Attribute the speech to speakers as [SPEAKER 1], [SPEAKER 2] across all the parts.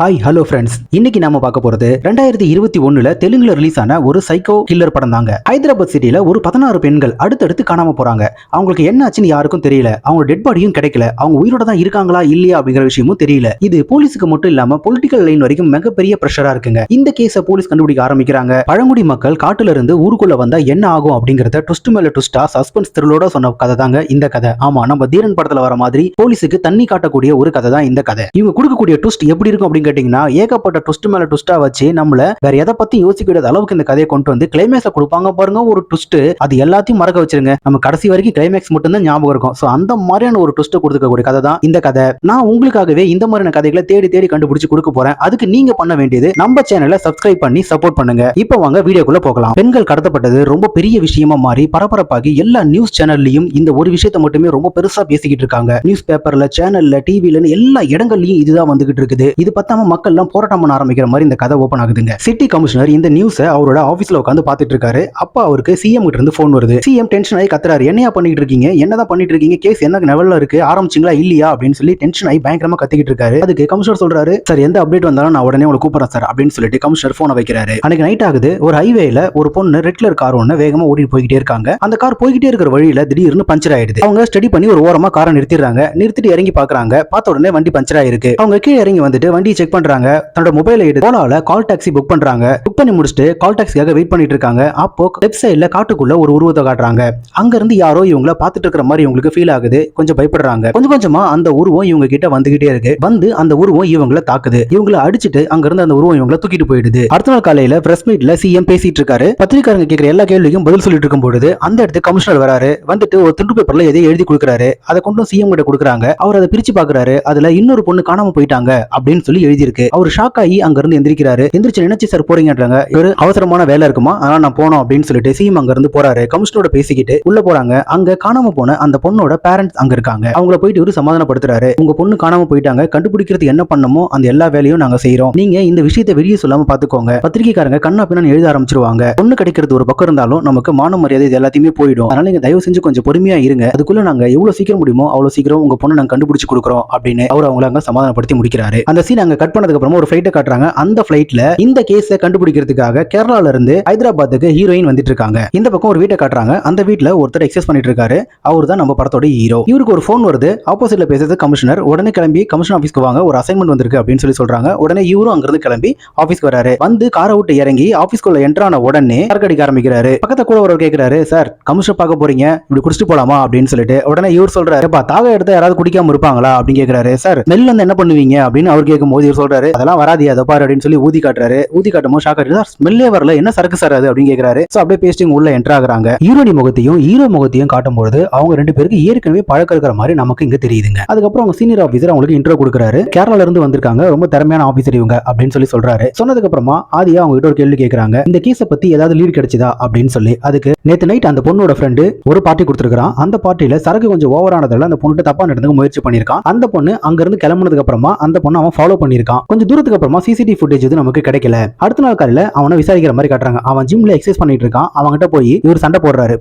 [SPEAKER 1] Hi hello friends, இன்னைக்கு நாம பார்க்க போறது 2021 தெலுங்குல ரிலீஸ் ஆன ஒரு சைக்கோ கில்லர் படம் தாங்க. ஹைதராபாத் சிட்டில ஒரு 16 பெண்கள் அடுத்தடுத்து காணாம போறாங்க. அவங்களுக்கு என்ன ஆச்சுன்னு யாருக்கும் தெரியல. அவங்க டெட் பாடியும் கிடைக்கல. அவங்க உயிரோட தான் இருக்காங்களா இல்லையா அப்படிங்கிற விஷயமும் தெரியல. இது போலீஸுக்கு மட்டும் இல்லாம பொலிட்டிக்கல் லைன் வரைக்கும் மிகப்பெரிய பிரஷரா இருக்குங்க. இந்த கேஸை போலீஸ் கண்டுபிடிக்க ஆரம்பிக்கிறாங்க. பழங்குடி மக்கள் காட்டுல இருந்து ஊருக்குள்ள வந்தா என்ன ஆகும் அப்படிங்கறத ட்விஸ்ட் மேல ட்விஸ்டா சஸ்பென்ஸ் த்ரில்லோட சொன்ன கதை தாங்க இந்த கதை. ஆமா, நம்ம தீரன் படத்துல வர மாதிரி போலீஸுக்கு தண்ணி காட்டக்கூடிய ஒரு கதை தான் இந்த கதை. இவங்க கொடுக்கக்கூடிய ட்விஸ்ட் எப்படி இருக்கும் அப்படின்னு கேட்டீங்கன்னா, ஏகப்பட்ட ட்விஸ்ட் மேல ட்விஸ்டா வச்சு நம்மள வேற எதை பத்தி யோசிக்க விடாத அளவுக்கு இந்த கதையை கொண்டு வந்து கிளைமேக்ஸ்ல கொடுப்பாங்க பாருங்க. ஒரு ட்விஸ்ட், அது எல்லாத்தையும் மறக்க வச்சிருங்க. நம்ம கடைசி வரைக்கும் கிளைமேக்ஸ் மட்டும் தான் ஞாபகம் இருக்கும். சோ அந்த மாதிரியான ஒரு ட்விஸ்ட் கொடுக்கக்கூடிய கதை தான் இந்த கதை. நான் உங்களுக்காகவே இந்த மாதிரியான கதைகளை தேடி தேடி கண்டுபிடிச்சு கொடுக்க போறேன். அதுக்கு நீங்க பண்ண வேண்டியது நம்ம சேனலை சப்ஸ்கிரைப் பண்ணி சப்போர்ட் பண்ணுங்க. இப்போ வாங்க வீடியோக்குள்ள போகலாம். பெண்கள் கடத்தப்பட்டது ரொம்ப பெரிய விஷயமா மாறி பரபரப்பாகி எல்லா நியூஸ் சேனல்லையும் இந்த ஒரு விஷயத்தை மட்டுமே ரொம்ப பெருசா பேசிக்கிட்டு இருக்காங்க. நியூஸ் பேப்பர்ல, சேனல்ல, டிவில எல்லா இடங்கள்லயும் இதுதான் வந்துகிட்டு இருக்குது. இது பத்தாம மக்கள் எல்லாம் போராட்டம் பண்ண ஆரம்பிக்கிற மாதிரி இந்த கதை ஓபன் ஆகுதுங்க. சிட்டி கமிஷனர் இந்த நியூஸை அவரோட ஆபீஸ்ல உட்காந்து பாத்துட்டு இருக்காரு. அப்ப அவருக்கு சிஎம் கிட்ட இருந்து போன் வருது. சிஎம் டென்ஷன் ஆகி கத்துறாரு. என்னையா பண்ணிட்டு இருக்கீங்க, என்னதான் பண்ணிட்டு இருக்கீங்க, கேஸ் என்ன லெவல்ல இருக்கு, ஆரம்பிச்சிங்களா இல்லையா அப்படின்னு சொல்லி டென்ஷன் ஆகி பயங்கரமா கத்திக்கிட்டு இருக்காரு. அதுக்கு கமிஷனர் சொல்றாரு, சார் எந்த அப்டேட் வந்தாலும் நான் உடனே உங்களுக்கு கூப்பிடுறேன் சார் அப்படின்னு சொல்லிட்டு கமிஷனர் போனை வைக்கிறாரு. அன்னைக்கு நைட் ஆகுது. ஒரு ஹைவேல ஒரு பொண்ணு ரெட் கலர் கார் ஒன்னு வேகமா ஓடிட்டு போய்கிட்டே இருக்காங்க. அந்த கார் போய்கிட்டே இருக்கிற வழியில திடீர்னு பஞ்சர் ஆயிடுது. அவங்க ஸ்டடி பண்ணி ஒரு ஓரமா காரை நிறுத்திடுறாங்க. நிறுத்திட்டு இறங்கி பாக்குறாங்க. பார்த்த உடனே வண்டி பஞ்சர் ஆயிருக்கு. அவங்க கீழே இறங்கி வந்துட்டு வண்டியை செக் பண்றாங்க. தன்னோட மொபைலை எடுத்து ஓலால கால் டாக்ஸி புக் பண்றாங்க. புக் பண்ணி முடிச்சுட்டு கால் டாக்ஸிக்காக வெயிட் பண்ணிட்டு இருக்காங்க. அப்போ லெஃப்ட் சைடுல காட்டுக்குள்ள ஒரு உருவத்தை காட்டுறாங்க. அங்க இருந்து யாரோ இவங்கள பாத்துட்டு இருக்கிற மாதிரி இவங்களுக்கு ஃபீல் ஆகுது. கொஞ்சம் பயப்படுறாங்க. கொஞ்சம் கொஞ்சமா அந்த உருவம் இவங்க கிட்ட வந்துகிட்டே இருக்கு. வந்து அந்த உருவம் இவங்களை தாக்குது. இவங்களை அடிச்சுட்டு அங்க இருந்து அந்த உருவம் இவங்களை தூக்கிட்டு போயிடுது. அடுத்த நாள் காலையில பிரஸ் மீட்ல சிஎம் பேசிட்டு இருக்காரு. பத்திரிக்காரங்க கேட்கிற எல்லா கேள்விக்கும் பதில் சொல்லிட்டு இருக்கும் பொழுது அந்த இடத்துக்கு கமிஷனர் வராரு. வந்துட்டு ஒரு துண்டு பேப்பர்ல எதையும் எழுதி கொடுக்குறாரு. அதை கொண்டு சிஎம் கிட்ட கொடுக்குறாங்க. அவர் அதை பிரிச்சு பாக்குறாரு. அதுல இன்னொரு பொண்ணு காணாம போயிட்டாங்க அப்படின்னு சொல்லி எழுதி இருக்கு. அவர் ஷாக் ஆகி அங்க இருந்து எந்திரிக்கிறாரு. எந்திரிச்சு நினைச்சு சார் போறீங்கன்றாங்க. ஒரு அவசரமான வேலை இருக்குமா, அதனால நான் போனோம் அப்படின்னு சொல்லிட்டு சிஎம் அங்க இருந்து போறாரு. கமிஷனரோட பேசிக்கிட்டு உள்ள போறாங்க. அங்க காணாம போன அந்த பொண்ணோட பேரண்ட்ஸ் அங்க இருக்காங்க. அவங்கள போயிட்டு ஒரு சமாதானப்படுத்துறாரு. உங்க பொண்ணு காணாம போயிட்டாங்க, கண்டுபிடிக்கிறது என்ன பண்ணமோ அந்த எல்லா வேலையும் நாங்க செய்யறோம். நீங்க இந்த விஷயத்தை வெளியே சொல்லாம பாத்துக்கோங்க. பத்திரிகைக்காரங்க கண்ணா பின்னான்னு எழுத ஆரம்பிச்சிருவாங்க. பொண்ணு கிடைக்கிறது ஒரு பக்கம் இருந்தாலும் நமக்கு மான மரியாதை இது எல்லாத்தையுமே போயிடும். அதனால நீங்க தயவு செஞ்சு கொஞ்சம் பொறுமையா இருங்க. அதுக்குள்ள நாங்க எவ்வளவு சீக்கிரம் முடியுமோ அவ்வளவு சீக்கிரம் உங்க பொண்ணு நாங்க கண்டுபிடிச்சு கொடுக்குறோம் அப்படின்னு அவர் அவங்கள அங்க சமாதானப்படுத்தி முடிக்கிறாரு. அந்த சீன் அங்க கட் பண்ணதுக்கு அப்புறமா ஒரு ஃபிளைட்டை காட்டுறாங்க. அந்த ஃபிளைட்ல இந்த கேஸை கண்டுபிடிக்கிறதுக்காக கேரளால இருந்து ஹைதராபாத்துக்கு ஹீரோயின் வந்துட்டு இருக்காங்க. இந்த பக்கம் ஒரு வீட்டை காட்டுறாங்க. அந்த வீட்ல ஒருத்தர் எக்ஸஸ் பண்ணிட்டு இருக்காரு. அவர் தான் நம்ம படத்தோட ஹீரோ. இவருக்கு ஒரு போன் வருது. ஆப்போசிட்ல பேசுறது கமிஷனர். உடனே கிளம்பி கமிஷன் ஆபீஸ்க்கு வாங்க, ஒரு அசைன்மெண்ட் வந்திருக்கு அப்படின்னு சொல்லி சொல்றாங்க. உடனே இவரும் அங்க இருந்து கிளம்பி ஆபீஸ்க்கு வராரு. வந்து காரை விட்டு இறங்கி ஆபீஸ்க்குள்ள என்டர் ஆன உடனே கடிக்க ஆரம்பிக்கிறாரு. பக்கத்துல கூட ஒரு கேட்கிறாரு, சார் கமிஷனர் பார்க்க போறீங்க, இப்படி குடிச்சிட்டு போலாமா அப்படின்னு சொல்லிட்டு. உடனே இவர் சொல்றாரு, தாக எடுத்து யாராவது குடிக்காம இருப்பாங்களா அப்படின்னு கேட்கிறாரு. சார் ஸ்மெல் வந்து என்ன பண்ணுவீங்க அப்படின்னு அவர் கேட்கும் போது இவர் சொல்றாரு, அதெல்லாம் வராது, அதை பாரு அப்படின்னு சொல்லி ஊதி காட்டுறாரு. ஊதி காட்டும் போது ஷாக் ஆயிடுது. ஸ்மெல்லே வரல, என்ன சரக்கு சார் அது அப்படின்னு கேட்கிறாரு. சோ அப்படியே பேஸ்டிங் உள்ள என்டர் ஆகுறாங்க. ஹீரோனி முகத்தையும் ஹீரோ முகத்தையும் காட்டும்போது அவங்க ரெண்டு பேருக்கு ஏற்கனவே பழக்கம் இருக்கிற மாதிரி நமக்கு இங்க தெரியுதுங்க. அதுக்கப்புறம் அவங்க சீனியர் ஆபீசர் அவங்களுக்கு இன்ட்ரோ கொடுக்குறாரு. கேரளால இருந்து வந்திருக்காங்க, ரொம்ப திறமையான ஆபீசர் இவங்க அப்படின்னு சொல்லி சொல்றாரு. சொன்னதுக்கு அப்புறமா ஆதியா அவங்க கிட்ட ஒரு கேள்வி கேட்கறாங்க. இந்த கேஸை பத்தி ஏதாவது லீட் கிடைச்சதா அப்படின்னு சொல்லி. அதுக்கு நேத்து நைட் அந்த பொண்ணோட ஃப்ரெண்டு ஒரு பார்ட்டி கொடுத்துருக்கான். அந்த பார்ட்டியில சரக்கு கொஞ்சம் ஓவரானதால அந்த பொண்ணு தப்பா நடந்துக்க முயற்சி பண்ணிருக்கான். அந்த பொண்ணு அங்க இருந்து கிளம்புனதுக்கு அப்புறமா அந்த பொண்ணு அவன் ஃபாலோ பண்ணிருக்கான். கொஞ்சம் தூரத்துக்கு அப்புறமா சிசிடிவி ஃபுட்டேஜ் எதுவும் நமக்கு கிடைக்கல. அடுத்த நாள் காலையில அவனை விசாரிக்கிற மாதிரி காட்டுறாங்க. அவன் ஜிம்ல எக்ஸசைஸ் பண்ணிட்டு இருக்கான். அவன்கிட்ட போய் இவர் சண்டை போடுறாரு.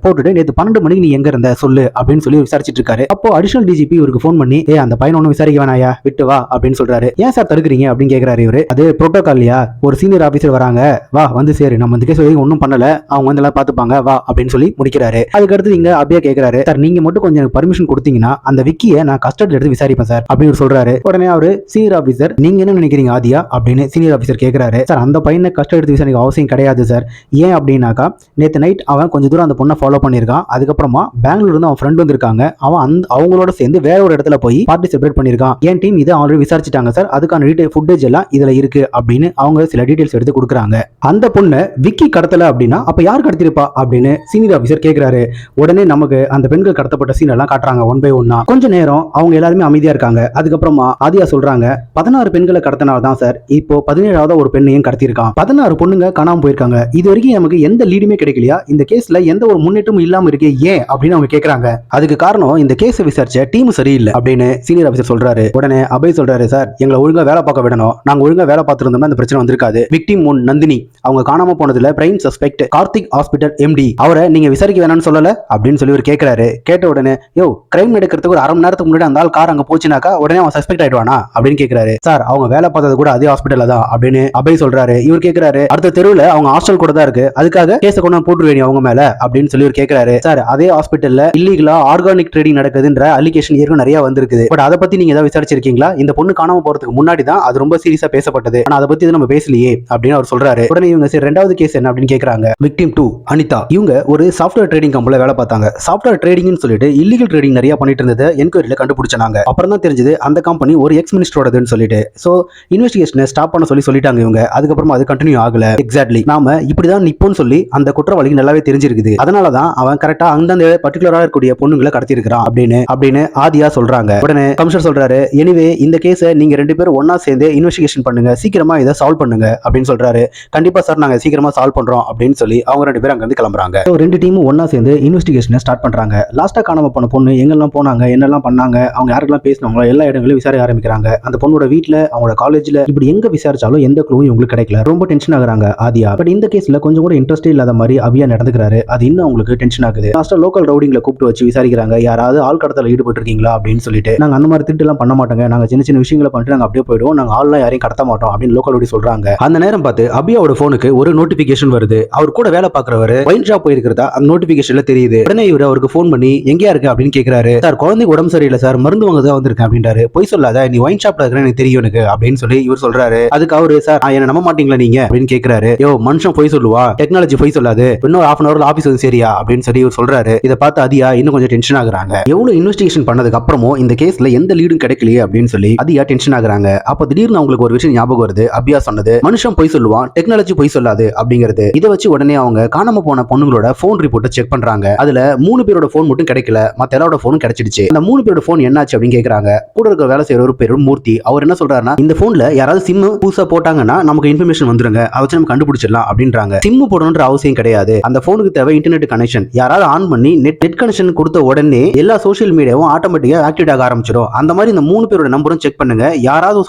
[SPEAKER 1] போட்டுட்டு நேத்து 12 மணிக்கு நீ எங்க இருந்த சொல்லு அப்படின்னு சொல்லி விசாரிச்சிட்டு இருக்காரு. அப்போ அடிஷனல் டிஜிபி இவருக்கு போன் பண்ணி, அந்த பையன் ஒன்னும் விசாரிக்க வேணாயா, விட்டு வா அப்படின்னு சொல்றாரு. ஏன் சார் தடுக்கிறீங்க அப்படின்னு கேட்கிறாரு. இவரு, அது புரோட்டோகால்லையா, ஒரு சீனியர் ஆபீசர் வராங்க, வா வந்து சரி, நம்ம இந்த கேஸ் ஒன்னும் பண்ணல, அவங்க வந்து எல்லாம் பாத்துப்பாங்க, வா அப்படின்னு சொல்லி முடிக்கிறாரு. அதுக்கு அடுத்து இங்க அப்படியே கேட்கிறாரு, சார் நீங்க மட்டும் கொஞ்சம் பர்மிஷன் கொடுத்தீங்கன்னா அந்த விக்கியை நான் கஸ்டடி எடுத்து விசாரிப்பேன் சார் அப்படின்னு சொல்றாரு. உடனே அவரு சீனியர் ஆபீசர், நீங்க என்ன நினைக்கிறீங்க ஆதியா அப்படின்னு சீனியர் ஆபீசர் கேட்கிறாரு. சார் அந்த பையனை கஸ்டடி எடுத்து விசாரிக்க அவசியம் கிடையாது சார். ஏன் அப்படின்னாக்கா, நேற்று நைட் அவன் கொஞ்சம் தூரம் அந்த பொண்ணை ஃபாலோ பண்ணியிருக்கான். அதுக்கப்புறமா பெங்களூர்ல இருந்து அவன் ஃப்ரெண்ட் வந்திருக்காங்க. அவன் அவங்களோட சேர்ந்து வேற ஒரு இடத்துல போய் பார்ட்டி செலிப்ரேட் பண்ணியிருக்கான். என் டீம் இதை ஆல்ரெடி விசாரிச்சிட்டாங்க சார், அதுக்கான ஃபுட்டேஜ் எல்லாம் இதுல இருக்கு அப்படின்னு அவங்க சில டீடைல்ஸ் எடுத்து கொடுக்குறாங்க. அந்த பொண்ணை விக்கி கடத்தல அப்படின்னா அப்ப யார் கடத்திருப்பா அப்படின்னு சீனியர் ஆபீசர் கேட்கிறாரு. உடனே நமக்கு அந்த பெண்கள் கடத்தப்பட்ட சீன் எல்லாம் காட்டுறாங்க ஒன் பை ஒன்னா. கொஞ்ச நேரம் அவங்க எல்லாருமே அமைதியா இருக்காங்க. அதுக்கப்புறமா ஆதியா சொல்றாங்க, 16 பெண்களை கடத்தினால்தான் சார் இப்போ 17வது ஒரு பெண்ணையும் கடத்திருக்கான். 16 பொண்ணுங்க காணாம போயிருக்காங்க. இது வரைக்கும் நமக்கு எந்த லீடுமே கிடைக்கலையா, இந்த கேஸ்ல எந்த ஒரு முன்னேற்றமும் இல்லாம இருக்கு, ஏன் அப்படின்னு அவங்க கேட்கறாங்க. அதுக்கு காரணம் இந்த கேஸ் விசாரிச்ச டீம் சரியில்லை அப்படின்னு சீனியர் ஆபீசர் சொல்றாரு. உடனே அபய் சொல்றாரு, சார் எங்களை ஒழுங்கா வேலை பார்க்க விடணும், நாங்க ஒழுங்கா வேலை பார்த்துருந்தோம்னா இந்த பிரச்சனை வந்திருக்காது. விக்டிம் ஒன் நந்தினி, அவங்க காணாம போனதுல prime suspect Karthik hospital MD, அவரை நீங்க விசாரிக்க வேணாம்னு சொல்லல அப்படின்னு சொல்லி ஒரு கேட்கிறாரு. கேட்ட உடனே, யோ கிரைம் நடக்கிறதுக்கு ஒரு அரை மணி நேரத்துக்கு முன்னாடி அந்த ஆள் கார் அங்க போச்சுனாக்கா உடனே அவன் சஸ்பெக்ட் ஆயிடுவானா அப்படின்னு கேட்கிறாரு. சார் அவங்க அவங்க வேலை பார்த்தது கூட அதே ஹாஸ்பிட்டல்ல தான் அப்படின்னு அபய் சொல்றாரு. இவர் கேக்குறாரு, அடுத்த தெருவுல அவங்க ஹாஸ்டல் கூட தான் இருக்கு, அதுக்காக கேஸ கொண்டு போட்டுருவேன் அவங்க மேல அப்படின்னு சொல்லி இவர் கேக்குறாரு. சார், அதே ஹாஸ்பிட்டல்ல இல்லீகலா ஆர்கானிக் ட்ரேடிங் நடக்குதுன்ற அலிகேஷன் ஏற்கனவே நிறைய வந்திருக்குது. பட் அதை பத்தி நீங்க ஏதாவது விசாரிச்சிருக்கீங்களா? இந்த பொண்ணு காணாம போறதுக்கு முன்னாடி தான் அது ரொம்ப சீரியஸா பேசப்பட்டது, ஆனா அதை பத்தி நம்ம பேசலையே அப்படின்னு அவர் சொல்றாரு. உடனே இவங்க சரி ரெண்டாவது கேஸ் என்ன அப்படின்னு கேக்குறாங்க. விக்டிம் 2 அனிதா. இவங்க ஒரு சாஃப்ட்வேர் ட்ரேடிங் கம்பெனில வேலை பார்த்தாங்க. சாஃப்ட்வேர் ட்ரேடிங்னு சொல்லிட்டு இல்லீகல் ட்ரேடிங் நிறைய பண்ணிட்டு இருந்தது என்கொயரியில கண்டுபிடிச்சாங்க. அப்புறம் தான் தெரிஞ்சது அந்த கம்பெனி ஒரு எக்ஸ் மினிஸ்டரோடதுன்னு சொல்லிட்டு. சோ இன்வெஸ்டிகேஷனை ஸ்டாப் பண்ண சொல்லிட்டாங்க இவங்க. அதுக்கப்புறமா அது கண்டினியூ ஆகல. எக்ஸாக்ட்லி நாம இப்படிதான் நிப்போன்னு சொல்லி அந்த குற்றவாளிக்கு நல்லாவே தெரிஞ்சிருக்குது. அதனாலதான் அவன் கரெக்டா அந்தந்த பர்டிகுலரா இருக்கக்கூடிய பொண்ணுங்களை கடத்தி இருக்கிறான் அப்படின்னு ஆதியா சொல்றாங்க. உடனே கமிஷனர் சொல்றாரு, எனிவே இந்த கேஸை நீங்க ரெண்டு பேரும் ஒன்னா சேர்ந்து இன்வெஸ்டிகேஷன் பண்ணுங்க, சீக்கிரமா இதை சால்வ் பண்ணுங்க அப்படின்னு சொல்றாரு. கண்டிப்பா சார், நாங்க சீக்கிரமா சால்வ் பண்றோம் அப்படின்னு சொல்லி அவங்க ரெண்டு பேரும் அங்க இருந்து கிளம்புறாங்க. ரெண்டு டீமும் ஒன்னா சேர்ந்து இன்வெஸ்டிகேஷனை ஸ்டார்ட் பண்றாங்க. லாஸ்டா காணாம போன பொண்ணு எங்கெல்லாம் போனாங்க, என்னெல்லாம் பண்ணாங்க, அவங்க யாரெல்லாம் பேசினாங்களோ எல்லா இடங்களையும் விசாரிக்க ஆரம்பிக்கிறாங்க. அந்த பொண்ணோட வீட்டுல, அவங்களோட காலேஜ்ல, இப்படி எங்க விசாரிச்சாலும் எந்த க்ளூவும் இவங்களுக்கு கிடைக்கல. ரொம்ப டென்ஷன் ஆகுறாங்க ஆதியா. பட் இந்த கேஸ்ல கொஞ்சம் கூட இன்ட்ரெஸ்ட் இல்லாத மாதிரி அபியா நடந்துக்கிறாரு. அது இன்னும் அவங்களுக்கு டென்ஷன் ஆகுது. லாஸ்டா லோக்கல் ரவுடிங்ல கூப்பிட்டு வச்சு விசாரிக்கிறாங்க, யாராவது ஆள் கடத்தல ஈடுபட்டு இருக்கீங்களா அப்படின்னு சொல்லிட்டு. நாங்க அந்த மாதிரி திட்டு எல்லாம் பண்ண மாட்டோங்க, நாங்க சின்ன சின்ன விஷயங்களை பண்ணிட்டு நாங்க அப்படியே போயிடுவோம், நாங்க ஆள்லாம் யாரையும் கடத்த மாட்டோம் அப்படின்னு லோக்கல் ரவுடி சொல்றாங்க. அந்த நேரம் பார்த்து அபியாவோட போனுக்கு ஒரு நோட்டிபிகேஷன் வருது. அவர் கூட வேலை பார்க்கிறவர் ஒயின் ஷாப் போயிருக்கிறதா அந்த நோட்டிபிகேஷன்ல தெரியுது. உடனே இவர் அவருக்கு போன் பண்ணி எங்கயா இருக்கு அப்படின்னு கேட்கிறாரு. சார், குழந்தைக்கு உடம்பு சரியில்லை சார், மருந்து வாங்க தான் வந்திருக்கேன் அப்படின்றாரு. போய் சொல்லாத, நீ ஒயின் ஷாப்ல இருக்கிற எனக்கு தெரியும் எனக்கு அப்படின்னு சொல்லி இவர் சொல்றாரு. அதுக்கு அவரு, சார் என்ன நம்ப மாட்டீங்களா நீங்க அப்படின்னு கேட்கிறாரு. யோ, மனுஷன் போய் சொல்லுவா, டெக்னாலஜி போய் சொல்லாது, இன்னும் ஹாஃப் அன் ஹவர்ல ஆபீஸ் வந்து சரியா அப்படின்னு சொல்லி இவர் சொல்றாரு. இதை பார்த்து அதியா இன்னும் கொஞ்சம் டென்ஷன் ஆகுறாங்க. எவ்வளவு இன்வெஸ்டிகேஷன் பண்ணதுக்கு அப்புறமும் இந்த கேஸ்ல எந்த லீடும் கிடைக்கலையே அப்படின்னு சொல்லி அதியா டென்ஷன் ஆகுறாங்க. அப்ப திடீர்னு அவங்களுக்கு ஒரு விஷயம் ஞாபகம் வருது. அபியா சொன்னது, மனுஷன் போய் சொல்லுவான், டெக்னாலஜி போய் சொல்லாது அப்படிங்கிறது. இதை வச்சு உடனே அவங்க காணாம போன பொண்ணுங்களோட போன் ரிப்போர்ட்டை செக் பண்றாங்க. அதுல 3 பேரோட போன் மட்டும் கிடைக்கல, மத்த எல்லாரோட போனும் கிடைச்சிடுச்சு. அந்த 3 பேரோட போன் என்னாச்சு அப்படின்னு கேக்குறாங்க. கூட இருக்க வேலை செய்யற ஒரு பேர் மூர்த்தி. அவர் என்ன சொல்றாருன்னா, இந்த போன்ல யாராவது சிம் புதுசா போட்டாங்கன்னா நமக்கு இன்ஃபர்மேஷன் வந்துருங்க, அதை வச்சு நம்ம கண்டுபிடிச்சிடலாம் அப்படின்றாங்க. சிம் போடணும்ன்ற அவசியம் கிடையாது, அந்த போனுக்கு தேவை இன்டர்நெட் கனெக்ஷன். யாராவது ஆன் பண்ணி நெட் கனெக்ஷன் கொடுத்த உடனே எல்லா சோஷியல் மீடியாவும் ஆட்டோமேட்டிக்கா ஆக்டிவேட் ஆக ஆரம்பிச்சிடும். அந்த மாதிரி இந்த 3 பேரோட நம்பரும் செக் பண்ணுங்க, யாராவது